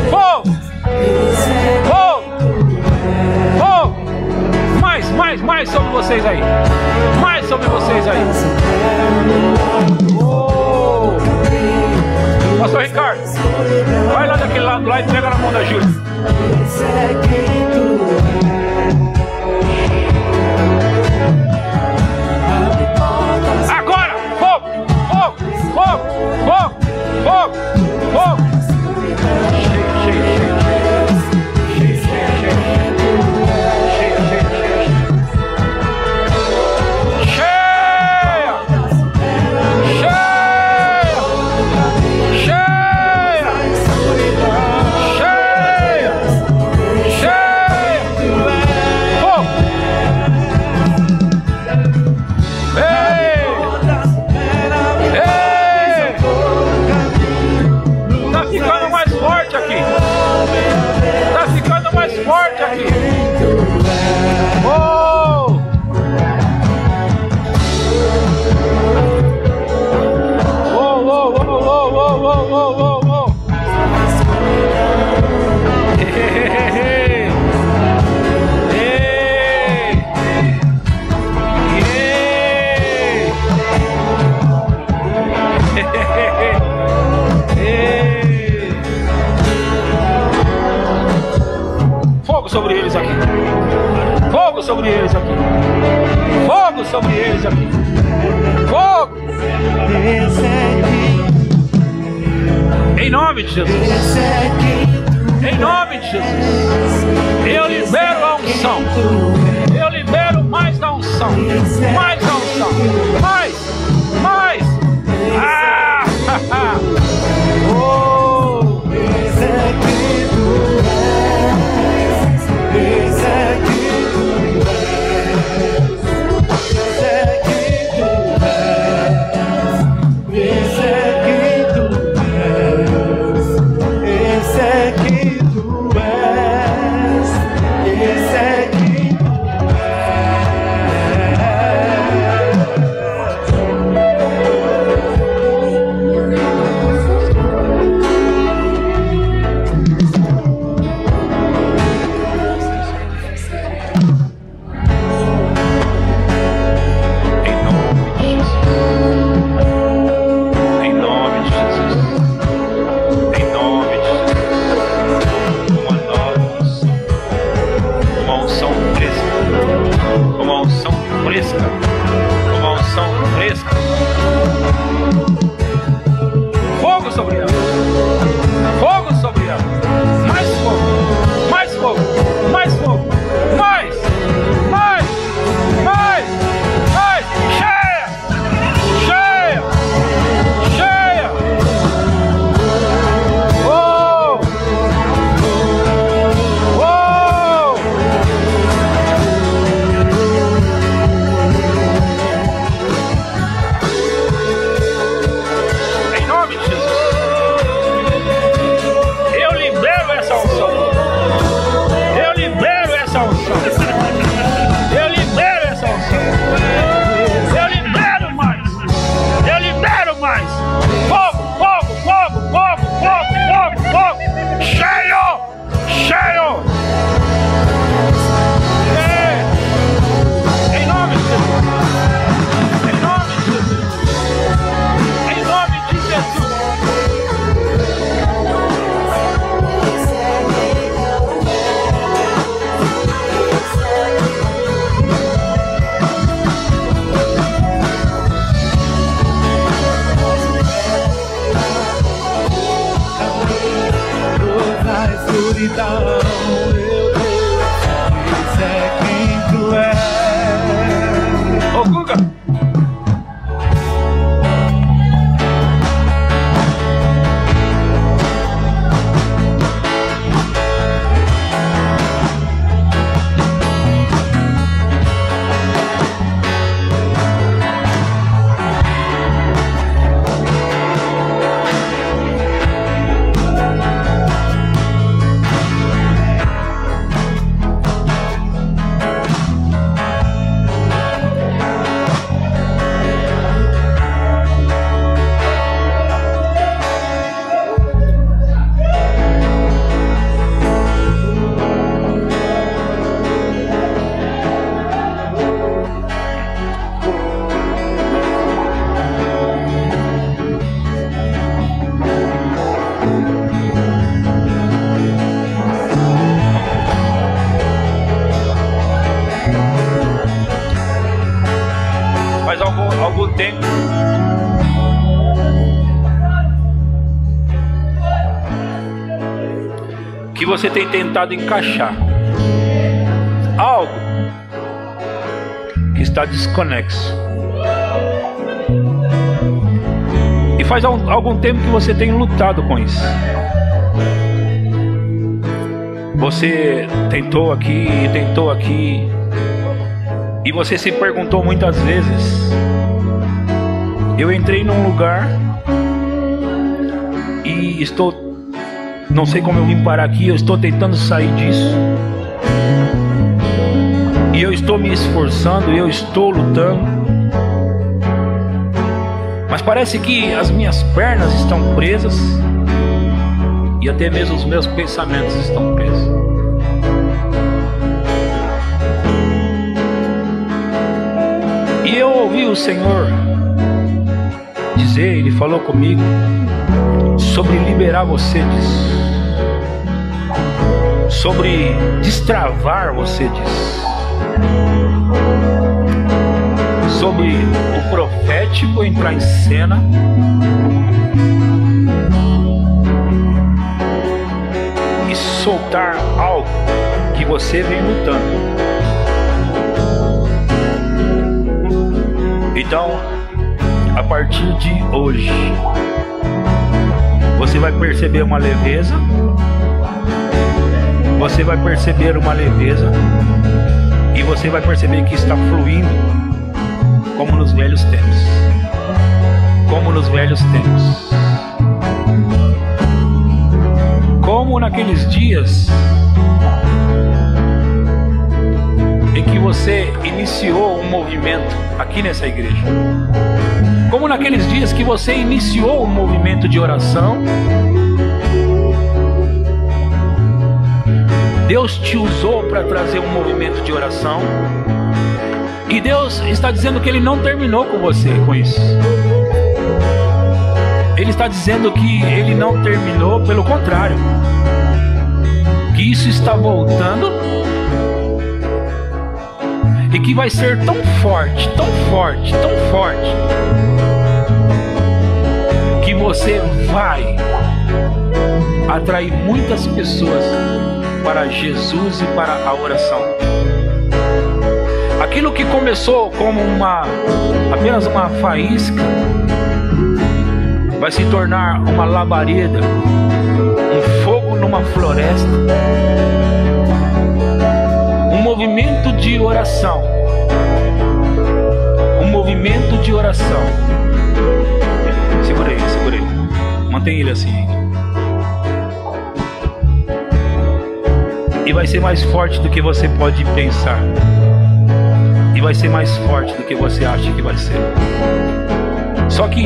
Fogo! Fogo! Fogo! Mais, mais, mais sobre vocês aí. Mais sobre vocês aí. Oh! Pastor Ricardo, vai lá daquele lado lá e pega na mão da Júlia. Agora! Fogo! Fogo! Fogo! Fogo! Fogo! Fogo! Forte aqui. Oh! Oh, oh, oh, oh, oh, oh, oh, oh. Hey, hey, hey. Fogo sobre eles aqui. Fogo sobre eles aqui. Fogo sobre eles aqui. Fogo. Em nome de Jesus. Em nome de Jesus. Eu libero a unção. Eu libero mais da unção. Mais da unção. Mais. Mais. Ah! Oh! escuridão, meu Deus é quem tu és. Ô, Guga! Algum tempo que você tem tentado encaixar algo que está desconexo, e faz algum tempo que você tem lutado com isso. Você tentou aqui, e você se perguntou muitas vezes: eu entrei num lugar e não sei como eu vim parar aqui, eu estou tentando sair disso, e eu estou me esforçando, eu estou lutando, mas parece que as minhas pernas estão presas, e até mesmo os meus pensamentos estão presos. E eu ouvi o Senhor dizer, Ele falou comigo sobre liberar você disso, sobre destravar você disso, sobre o profético entrar em cena e soltar algo que você vem lutando. Então, a partir de hoje, você vai perceber uma leveza. Você vai perceber uma leveza, e você vai perceber que está fluindo como nos velhos tempos. Como nos velhos tempos. Como naqueles dias em que você iniciou um movimento aqui nessa igreja. Como naqueles dias que você iniciou um movimento de oração. Deus te usou para trazer um movimento de oração. E Deus está dizendo que Ele não terminou com você com isso. Ele está dizendo que Ele não terminou, pelo contrário, que isso está voltando, e que vai ser tão forte, tão forte, tão forte, que você vai atrair muitas pessoas para Jesus e para a oração. Aquilo que começou como apenas uma faísca vai se tornar uma labareda, um fogo numa floresta, um movimento de oração, um movimento de oração. Segura aí, mantém ele assim. E vai ser mais forte do que você pode pensar, e vai ser mais forte do que você acha que vai ser. Só que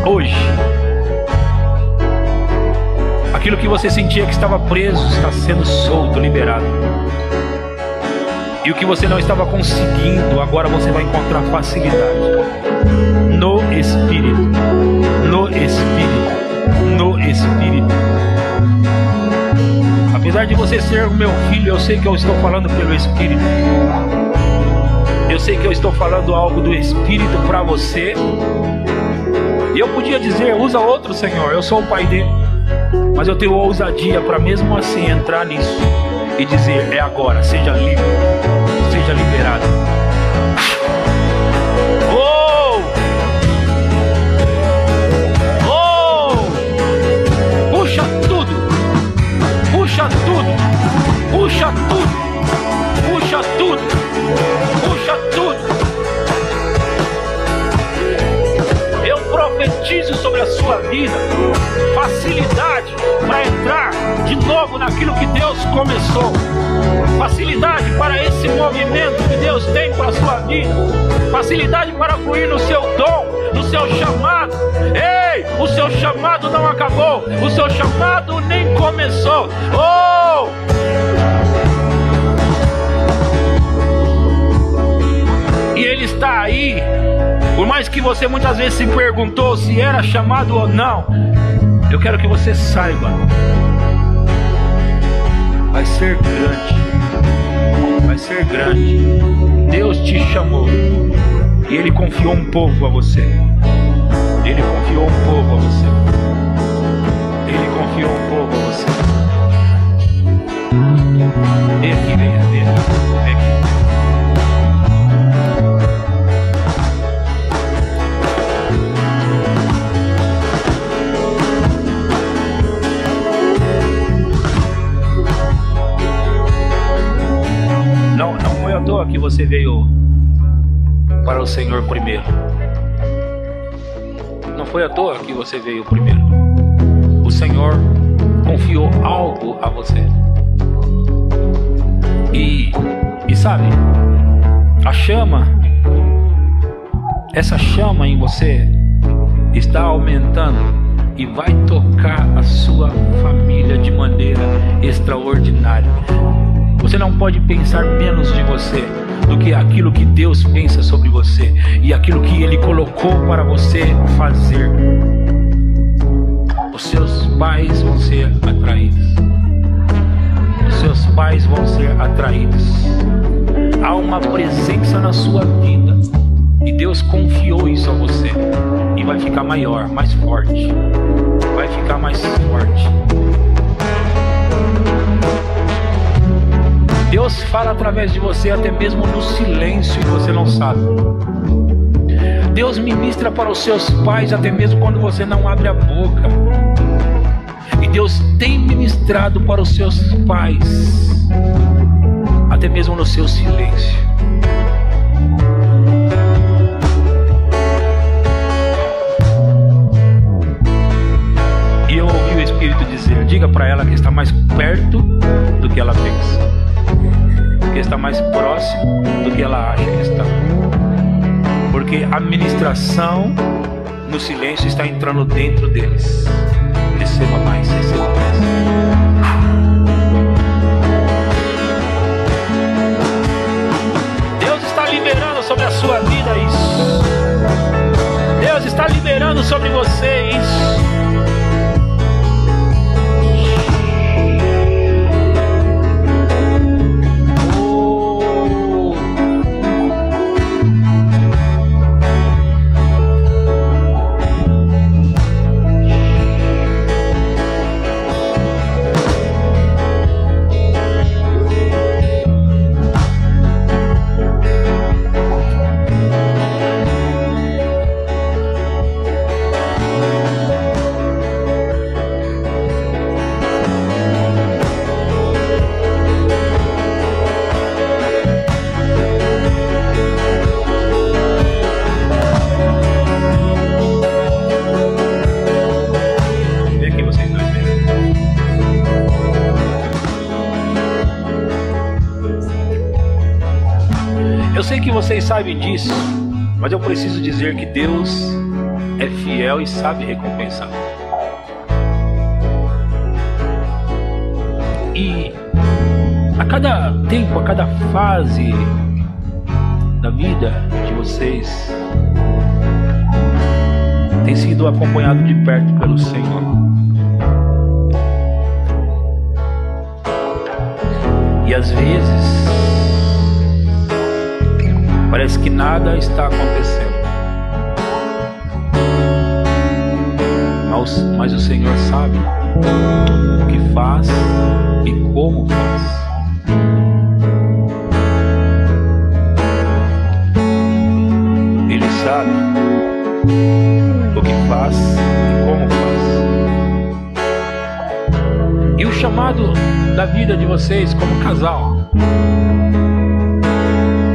hoje, aquilo que você sentia que estava preso está sendo solto, liberado. E o que você não estava conseguindo, agora você vai encontrar facilidade. No Espírito, no Espírito, no Espírito. Apesar de você ser o meu filho, eu sei que eu estou falando pelo Espírito. Eu sei que eu estou falando algo do Espírito para você. E eu podia dizer, usa outro, Senhor, eu sou o pai dele. Mas eu tenho ousadia para mesmo assim entrar nisso e dizer: é agora, seja livre, seja liberado. Puxa tudo, puxa tudo, puxa tudo, puxa tudo, puxa tudo. Eu profetizo sobre a sua vida facilidade para entrar de novo naquilo que Deus começou, facilidade para esse movimento que Deus tem para a sua vida, facilidade para fluir no seu dom, no seu chamado. Ei, o seu chamado não acabou, o seu chamado nem começou. Oh! E ele está aí. Por mais que você muitas vezes se perguntou se era chamado ou não, eu quero que você saiba: vai ser grande, vai ser grande. Deus te chamou e Ele confiou um povo a você. Ele confiou um povo a você. Ele confiou um povo a você. Vem aqui, vem aqui, vem aqui. Não foi à toa que você veio para o Senhor primeiro. Não foi à toa que você veio primeiro. O Senhor confiou algo a você. E sabe, a chama, essa chama em você está aumentando e vai tocar a sua família de maneira extraordinária. Você não pode pensar menos de você do que aquilo que Deus pensa sobre você e aquilo que Ele colocou para você fazer. Os seus pais vão ser atraídos. Os seus pais vão ser atraídos. Há uma presença na sua vida e Deus confiou isso a você. E vai ficar maior, mais forte. Vai ficar mais forte. Deus fala através de você até mesmo no silêncio e você não sabe. Deus ministra para os seus pais até mesmo quando você não abre a boca. E Deus tem ministrado para os seus pais até mesmo no seu silêncio. E eu ouvi o Espírito dizer: diga para ela que está mais perto do que ela pensa, que está mais próximo do que ela acha que está. Porque a ministração no silêncio está entrando dentro deles. Receba mais, receba mais. Deus está liberando sobre a sua vida isso. Deus está liberando sobre você isso. Eu sei que vocês sabem disso, mas eu preciso dizer que Deus é fiel e sabe recompensar. E a cada tempo, a cada fase da vida de vocês tem sido acompanhado de perto pelo Senhor. E às vezes parece que nada está acontecendo, mas o Senhor sabe. o que faz e como faz. Ele sabe o que faz e como faz. E o chamado da vida de vocês como casal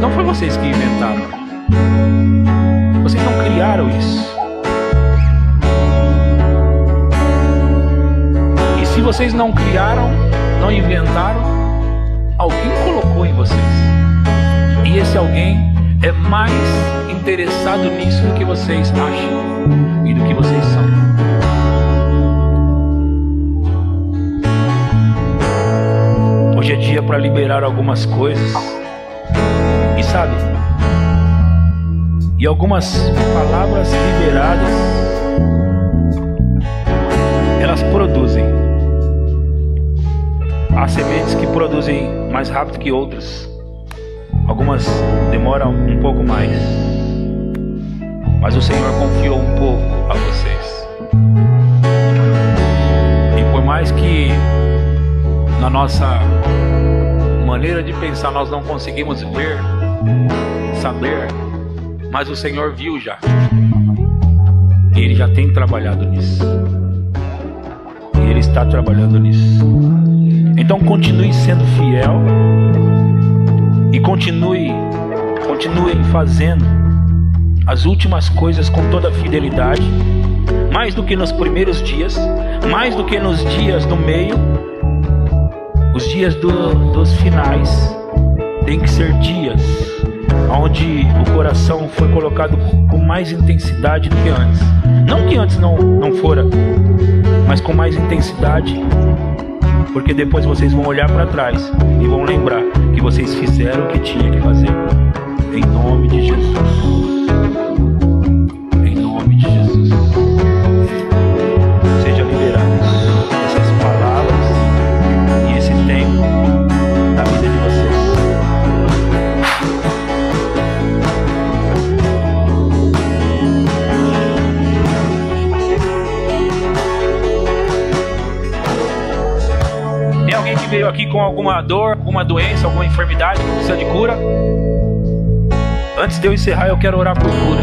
não foi vocês que inventaram. Vocês não criaram isso. E se vocês não criaram, não inventaram, alguém colocou em vocês. E esse alguém é mais interessado nisso do que vocês acham e do que vocês são. Hoje é dia para liberar algumas coisas. E sabe, e algumas palavras liberadas, elas produzem. Há sementes que produzem mais rápido que outras. Algumas demoram um pouco mais. Mas o Senhor confiou um pouco a vocês. E por mais que na nossa maneira de pensar nós não conseguimos ver, saber, mas o Senhor viu já. E Ele já tem trabalhado nisso. E Ele está trabalhando nisso. Então continue sendo fiel. E continuem fazendo as últimas coisas com toda a fidelidade. Mais do que nos primeiros dias. Mais do que nos dias do meio. Os dias dos finais tem que ser dias onde o coração foi colocado com mais intensidade do que antes. Não que antes não fora, mas com mais intensidade, porque depois vocês vão olhar para trás e vão lembrar que vocês fizeram o que tinha que fazer. Em nome de Jesus. Em nome de Jesus. Seja liberado essas palavras e esse tempo na vida de vocês. Tem alguém que veio aqui com alguma dor, alguma doença, alguma enfermidade que precisa de cura? Antes de eu encerrar, eu quero orar por cura.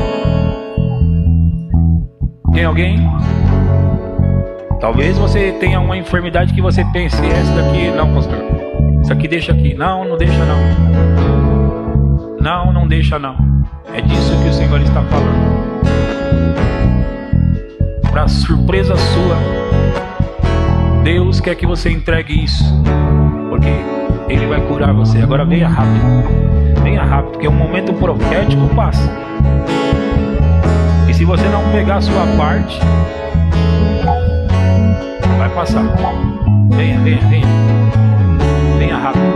Tem alguém? Talvez você tenha uma enfermidade que você pense, essa daqui não, pastor. Isso aqui deixa aqui. Não, não deixa não. Não, não deixa não. É disso que o Senhor está falando. Para surpresa sua, Deus quer que você entregue isso, porque Ele vai curar você. Agora venha rápido. Venha rápido, porque o momento profético passa. E se você não pegar a sua parte, vai passar. Venha, venha, venha. Venha rápido.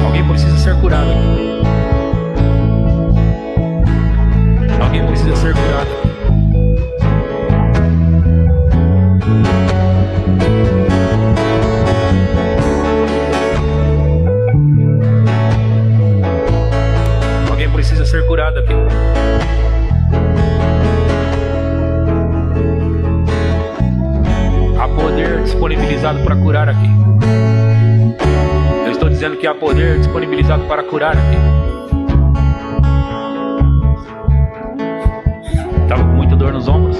Alguém precisa ser curado aqui. Alguém precisa ser curado aqui. Alguém precisa ser curado aqui. Há poder disponibilizado para curar aqui. Eu estou dizendo que há poder disponibilizado para curar aqui. Estava com muita dor nos ombros,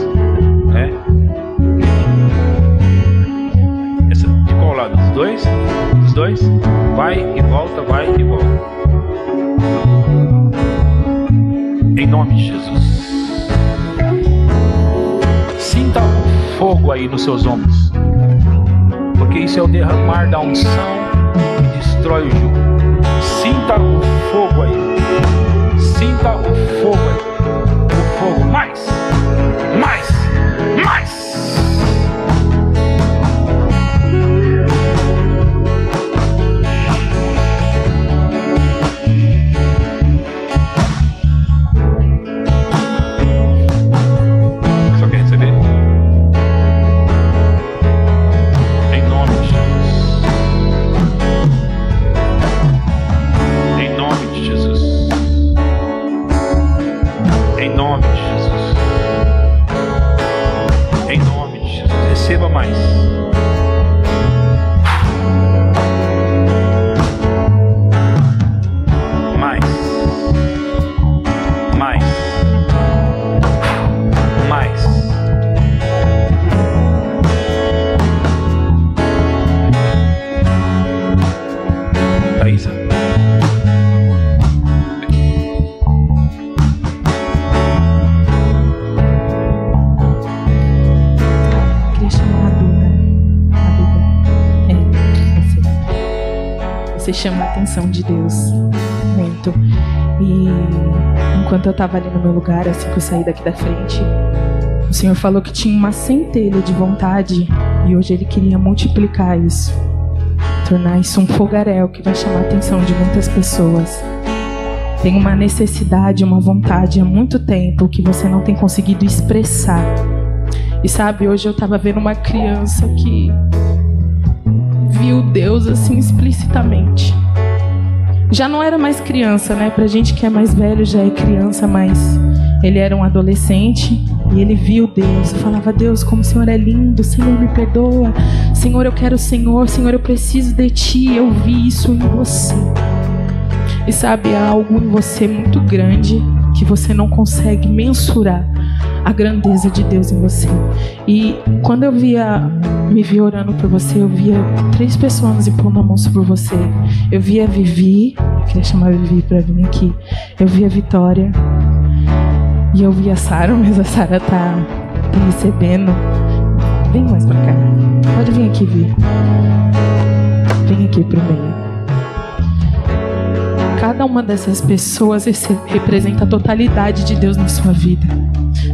né? Essa, de qual lado? Dos dois? Dos dois? Vai e volta, vai e volta. Em nome de Jesus. Sinta o fogo aí nos seus ombros, porque isso é o derramar da unção que destrói o jugo. Sinta o fogo aí. Sinta o fogo aí. O fogo. Mais. Mais. Mais. Só quer receber? Em nome de Jesus. Em nome de Jesus. Em nome de Jesus. Em você chama a atenção de Deus muito. E enquanto eu estava ali no meu lugar, assim que eu saí daqui da frente, o Senhor falou que tinha uma centelha de vontade e hoje Ele queria multiplicar isso, tornar isso um fogaréu que vai chamar a atenção de muitas pessoas. Tem uma necessidade, uma vontade há muito tempo que você não tem conseguido expressar. E sabe, hoje eu estava vendo uma criança que viu Deus assim explicitamente. Já não era mais criança, né? Pra gente que é mais velho já é criança, mas ele era um adolescente e ele viu Deus. Eu falava: Deus, como o Senhor é lindo, Senhor, me perdoa. Senhor, eu quero o Senhor, Senhor, eu preciso de Ti. Eu vi isso em você. E sabe, há algo em você muito grande que você não consegue mensurar a grandeza de Deus em você. E quando eu me via orando por você, eu via 3 pessoas impondo a mão sobre você. Eu via a Vivi, eu queria chamar a Vivi para vir aqui. Eu via a Vitória e eu via a Sara, mas a Sara tá recebendo. Vem mais pra cá. Pode vir aqui, Vi. Vem aqui pro meio. Cada uma dessas pessoas representa a totalidade de Deus na sua vida.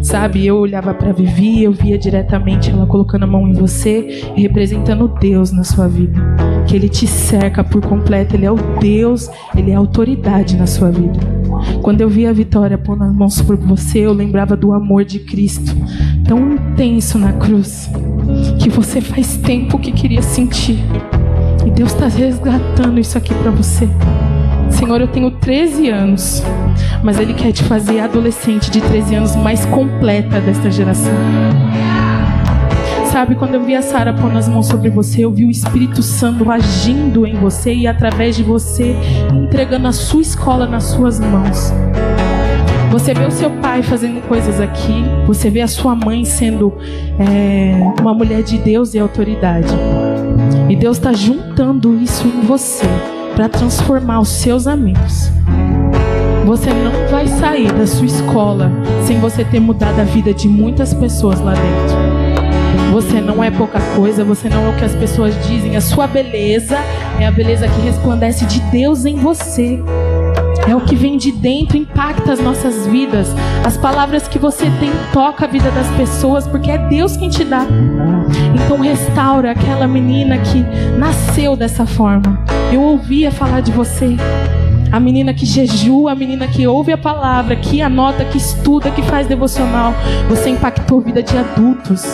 Sabe, eu olhava para Vivi, eu via diretamente ela colocando a mão em você, representando Deus na sua vida. Que Ele te cerca por completo, Ele é o Deus, Ele é a autoridade na sua vida. Quando eu via a Vitória pondo as mãos sobre você, eu lembrava do amor de Cristo, tão intenso na cruz, que você faz tempo que queria sentir. E Deus está resgatando isso aqui para você. Senhor, eu tenho 13 anos, mas Ele quer te fazer adolescente de 13 anos mais completa desta geração. Sabe, quando eu vi a Sara pondo as mãos sobre você, eu vi o Espírito Santo agindo em você e através de você, entregando a sua escola nas suas mãos. Você vê o seu pai fazendo coisas aqui, você vê a sua mãe sendo uma mulher de Deus e autoridade. E Deus está juntando isso em você para transformar os seus amigos. Você não vai sair da sua escola sem você ter mudado a vida de muitas pessoas lá dentro. Você não é pouca coisa, você não é o que as pessoas dizem. A sua beleza é a beleza que resplandece de Deus em você. É o que vem de dentro, impacta as nossas vidas. As palavras que você tem tocam a vida das pessoas, porque é Deus quem te dá. Então restaura aquela menina que nasceu dessa forma. Eu ouvia falar de você. A menina que jejua, a menina que ouve a palavra, que anota, que estuda, que faz devocional. Você impactou a vida de adultos.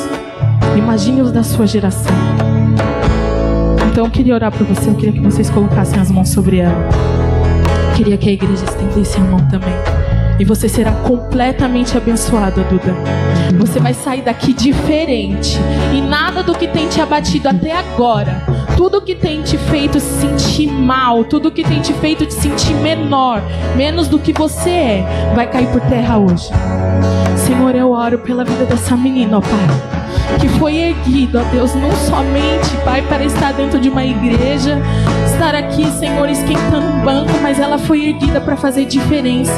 Imagine os da sua geração. Então eu queria orar por você. Eu queria que vocês colocassem as mãos sobre ela. Queria que a igreja estendesse a mão também. E você será completamente abençoada, Duda. Você vai sair daqui diferente. E nada do que tem te abatido até agora, tudo que tem te feito se sentir mal, tudo que tem te feito te sentir menor, menos do que você é, vai cair por terra hoje. Senhor, eu oro pela vida dessa menina, ó Pai, que foi erguida, ó Deus, não somente, Pai, para estar dentro de uma igreja, estar aqui, Senhor, esquentando um banco, mas ela foi erguida para fazer diferença.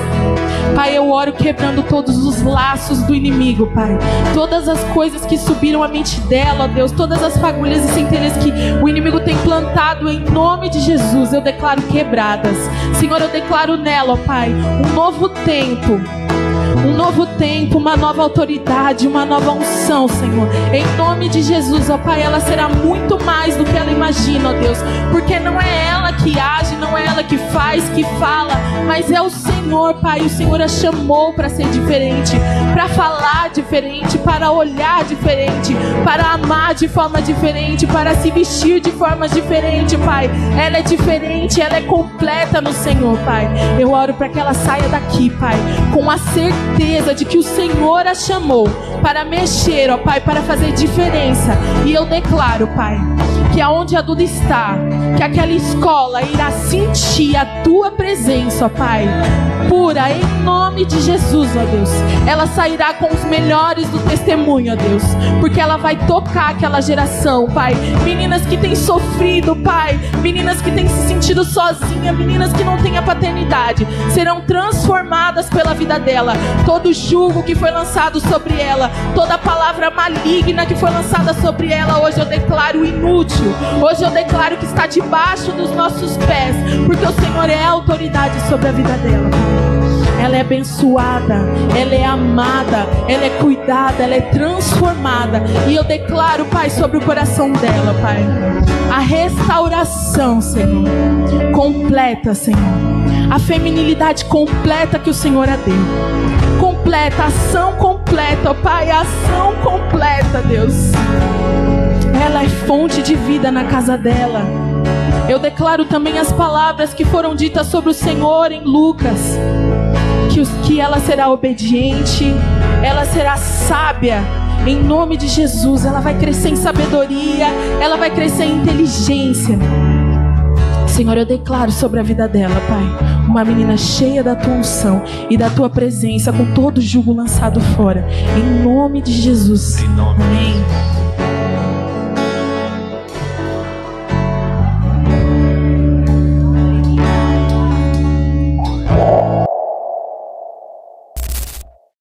Pai, eu oro quebrando todos os laços do inimigo, Pai. Todas as coisas que subiram à mente dela, ó Deus, todas as fagulhas e centelhas que o inimigo tem plantado, em nome de Jesus, eu declaro quebradas. Senhor, eu declaro nela, ó Pai, um novo tempo, uma nova autoridade, uma nova unção, Senhor. Em nome de Jesus, ó Pai, ela será muito mais do que ela imagina, ó Deus. Porque não é ela que age, não é ela que faz, que fala, mas é o Senhor, Pai. O Senhor a chamou para ser diferente, para falar diferente, para olhar diferente, para amar de forma diferente, para se vestir de forma diferente, Pai. Ela é diferente, ela é completa no Senhor, Pai. Eu oro para que ela saia daqui, Pai, com a certeza de que o Senhor a chamou para mexer, ó Pai, para fazer diferença. E eu declaro, Pai, que aonde a Duda está, que aquela escola irá sentir a Tua presença, ó Pai, pura, em nome de Jesus, ó Deus. Ela sairá com os melhores do testemunho, ó Deus, porque ela vai tocar aquela geração, Pai. Meninas que têm sofrido, Pai, meninas que têm se sentido sozinhas, meninas que não têm a paternidade, serão transformadas pela vida dela. Todo jugo que foi lançado sobre ela dela, toda palavra maligna que foi lançada sobre ela, hoje eu declaro inútil. Hoje eu declaro que está debaixo dos nossos pés, porque o Senhor é a autoridade sobre a vida dela. Ela é abençoada, ela é amada, ela é cuidada, ela é transformada. E eu declaro, Pai, sobre o coração dela, Pai, a restauração, Senhor, completa, Senhor. A feminilidade completa que o Senhor a deu. Completa, ação completa, Pai, ação completa, Deus. Ela é fonte de vida na casa dela. Eu declaro também as palavras que foram ditas sobre o Senhor em Lucas. Que ela será obediente, ela será sábia, em nome de Jesus. Ela vai crescer em sabedoria, ela vai crescer em inteligência. Senhor, eu declaro sobre a vida dela, Pai, uma menina cheia da tua unção e da tua presença, com todo o jugo lançado fora, em nome de Jesus. Amém.